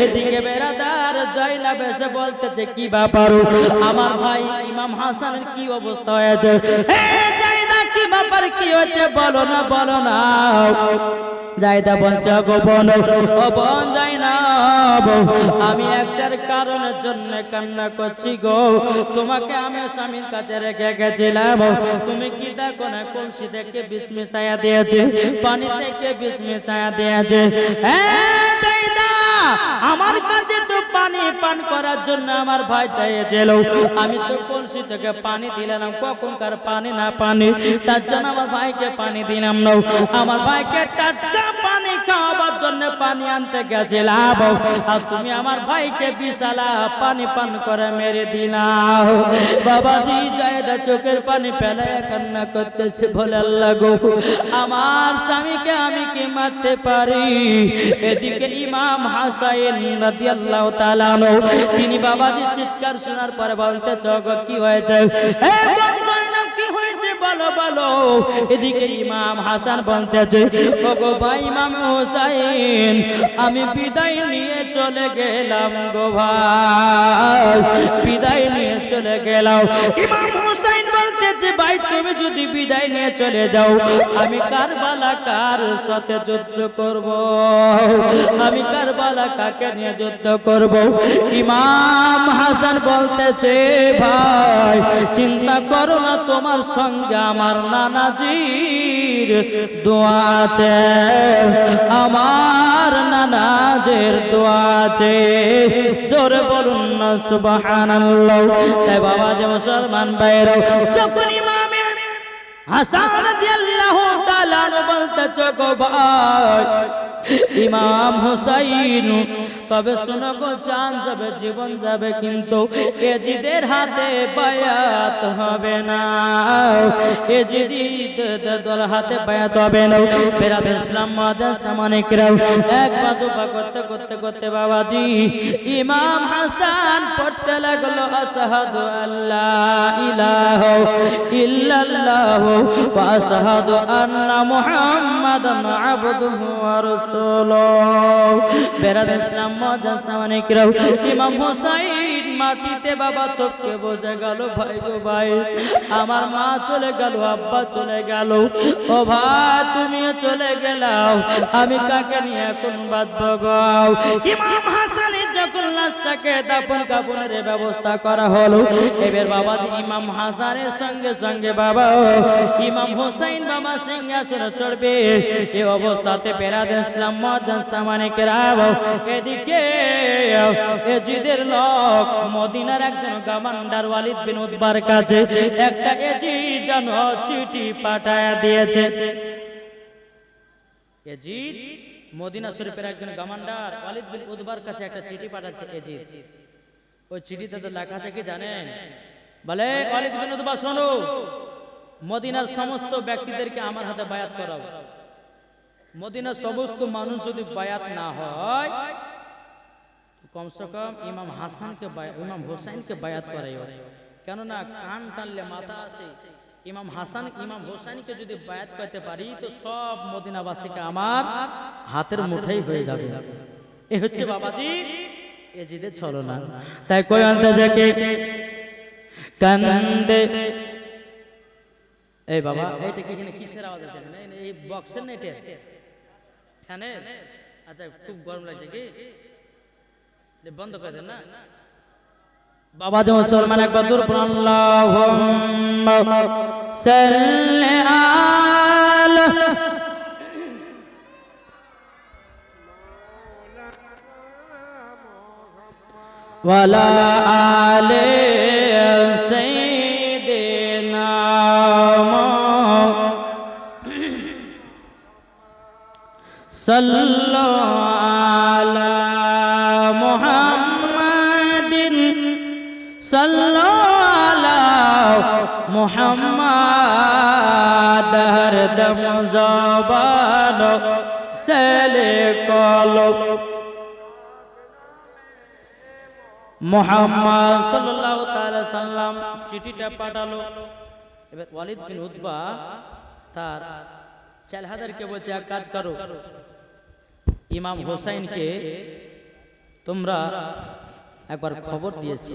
এদিকে বেরাদার জাইনাব এসে বলতেছে কি ব্যাপার আমার ভাই ইমাম হাসানের কি অবস্থা হয়েছে, কি ব্যাপার কি হচ্ছে বলো না বলো না। জায়দা বলছে গো বোন ও বোন জাইনাব আমি একটার কারণের জন্য কান্না করছি গো, তোমাকে আমি স্বামীর কাছে রেখে গেছিলাম, তুমি কি দেখো না কলসি থেকে বিষ মিশাইয়া দিয়েছে, পানি থেকে বিষ মিশাইয়া দিয়েছে। আমার কাছে তো পানি পান করার জন্য আমার ভাই চাইছিল, আমি তো কলসি থেকে পানি দিলাম, কখনকার পানি না পানি, তার জন্য আমার ভাইকে পানি দিলাম না, আমার ভাইকে টাটকা পানি খাওয়াবার জন্য পানি আনতে গেছিলাম, আর তুমি আমার ভাইকে বিশালা পানি পান করে মেরে দিলাম। বাবাজি জায়েদা চোখের পানি ফেলায় কান্না করতেছে, বলে আল্লাহ গো আমার স্বামীকে আমি কি মারতে পারি। এদিকে ইমাম হাসাইন রাদিয়াল্লাহু তাআলা তিনি বাবাজি চিৎকার শোনার পরে বলতে গো কি হয়েছে, কি হয়েছে বলো বলো। এদিকে ইমাম হাসান বলতেছে গো ভাই ইমাম হোসাইন আমি বিদায় নিয়ে চলে গেলাম গো ভাই, বিদায় নিয়ে চলে গেলাম। ইমাম হোসাইন বলতেছে ভাই তুমি যদি বিদায় নিয়ে চলে যাও আমি কারবালা কার সাথে যুদ্ধ করব, আমি কারবালা কাকে নিয়ে যুদ্ধ করব। ইমাম হাসান বলতেছে ভাই চিন্তা করো না তোমার সঙ্গে আমার নানাজির দোয়া আছে, আমার নানাজের দোয়া আছে, জোরে বলুন না সুবহানাল্লাহ। তাই বাবা যে মুসলমান ভাইরা যখন ইমাম হাসান রাদিয়াল্লাহু তাআলা বলতেছে গো ভাই ইমাম হুসাইন তবে শোনো গো জান যাবে জীবন যাবে কিন্তু এজিদের হাতে বায়াত হবে না, এজিদের হাতে বায়াত হবে না। বেরাদের ইসলাম মাদ্রাসা মানিকরাও একবার দুবার করতে করতে করতে বাবাজি ইমাম হাসান পড়তে লাগলো আশহাদু আল্লা ইলাহা ইল্লাল্লাহ ওয়া আশহাদু আন্না মুহাম্মাদান আবদুহু ওয়া রাসূলুহু। বেরাদের ইসলাম মাদ্রাসা মানিকরাও ইমাম হুসাইন মাটিতে বাবা তোপকে বসে গেল, ভাই গো ভাই আমার মা চলে গেল, আব্বা চলে গেল, ও ভাই তুমিও চলে গেলাও, আমি কাকে নিয়ে এখন বাঁচবো গো। ইমাম হাসানের যখন লাশটাকে দাফন কাফনের ব্যবস্থা করা হলো এবার বাবা ইমাম হাসানের সঙ্গে সঙ্গে বাবা ইমাম হুসাইন বাবা সিংহাসনে চড়বে। এই অবস্থাতে বেরাদের ইসলাম মাদ্রাসা মানিকরাও এদিকে এজিদের লোক মদিনার একজন কমান্ডার ওয়ালিদ বিন উতবার কাছে একটা এজিদ যেন চিঠি পাঠায় দিয়েছে। এজিদ মদিনা শরীফের একজন কমান্ডার ওয়ালিদ বিন উতবার কাছে একটা চিঠি পাঠাচ্ছে এজিদ। ওই চিঠিতে তো লেখা আছে কি জানেন, বলে ওয়ালিদ বিন উতবা শোনো মদিনার সমস্ত ব্যক্তিদেরকে আমার হাতে বায়াত করাও, মদিনার সমস্ত মানুষ যদি বায়াত না হয় কমসে কম ইমাম হাসানকে ইমাম হোসাইনকে বায়াত করাইও, কেননা কান টানলে মাথা আছে। ইমাম হাসান ইমাম হোসাইনকে যদি বায়াত করতে পারি তো সব মদিনাবাসীকে আমার হাতের মুঠোই হয়ে যাবে। এ হচ্ছে বাবাজি এজিদের ছলনা। তাই কই আনতে দেখে কান্দে এই বাবা এইটা কি এখানে কিসের আওয়াজ আছে, এই বক্সের না এটা ফ্যানের? আচ্ছা খুব গরম লাগছে কি বন্ধ করে দেন না বাবা। যে মুসলমান একবার দূর আল্লাহুম্মা সাল্লি আলা ওয়ালা আলে সাইয়্যিদিনা সাল্লাল্লাহু আলা মুহাম্মাদিন সাল্লাল্লাহু আলা মুহাম্মাদ হরদম জবান ছেলে কলব মুহাম্মদ সাল্লাল্লাহু তাআলা সাল্লাম চিঠিটা পাঠালো। এবার ওয়ালিদ বিন উতবা তার ছেলেদেরকে বলছে এক কাজ করো, ইমাম হোসেনকে তোমরা একবার খবর দিয়েছে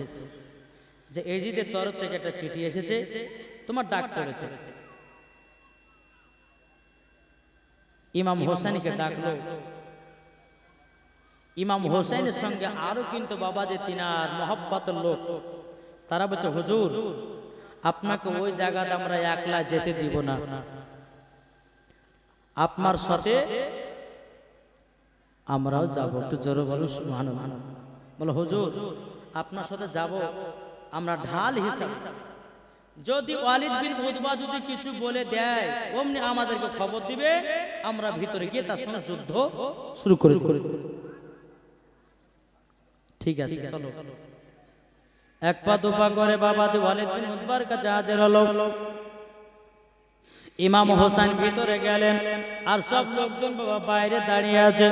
যে এজিদের তরফ থেকে একটা চিঠি এসেছে, তোমার ডাক পড়েছে। ইমাম হোসেনকে ডাকলো। ইমাম হোসেনের সঙ্গে আরো কিন্তু বাবা যে তিনার মহব্বতের লোক, তারা বলছে হুজুর আপনাকে ওই জায়গাতে আমরা একলা যেতে দিব না, আপনার সাথে আমরাও যাব। একটু জোরে বলো সুবহানাল্লাহ। বলো হুজুর আপনার সাথে যাব আমরা ঢাল হিসাবে, যদি ওয়ালিদ বিন উতবা যদি কিছু বলে দেয় অমনি আমাদেরকে খবর দিবে, আমরা ভিতরে গিয়ে তার সঙ্গে যুদ্ধ শুরু করে দেব। ঠিক আছে চলো। এক পা দুপা করে বাবা ওয়ালিদ বিন উতবার কাছে হাজির হলো। ইমাম হোসেন ভিতরে গেলেন আর সব লোকজন বাবা বাইরে দাঁড়িয়ে আছে।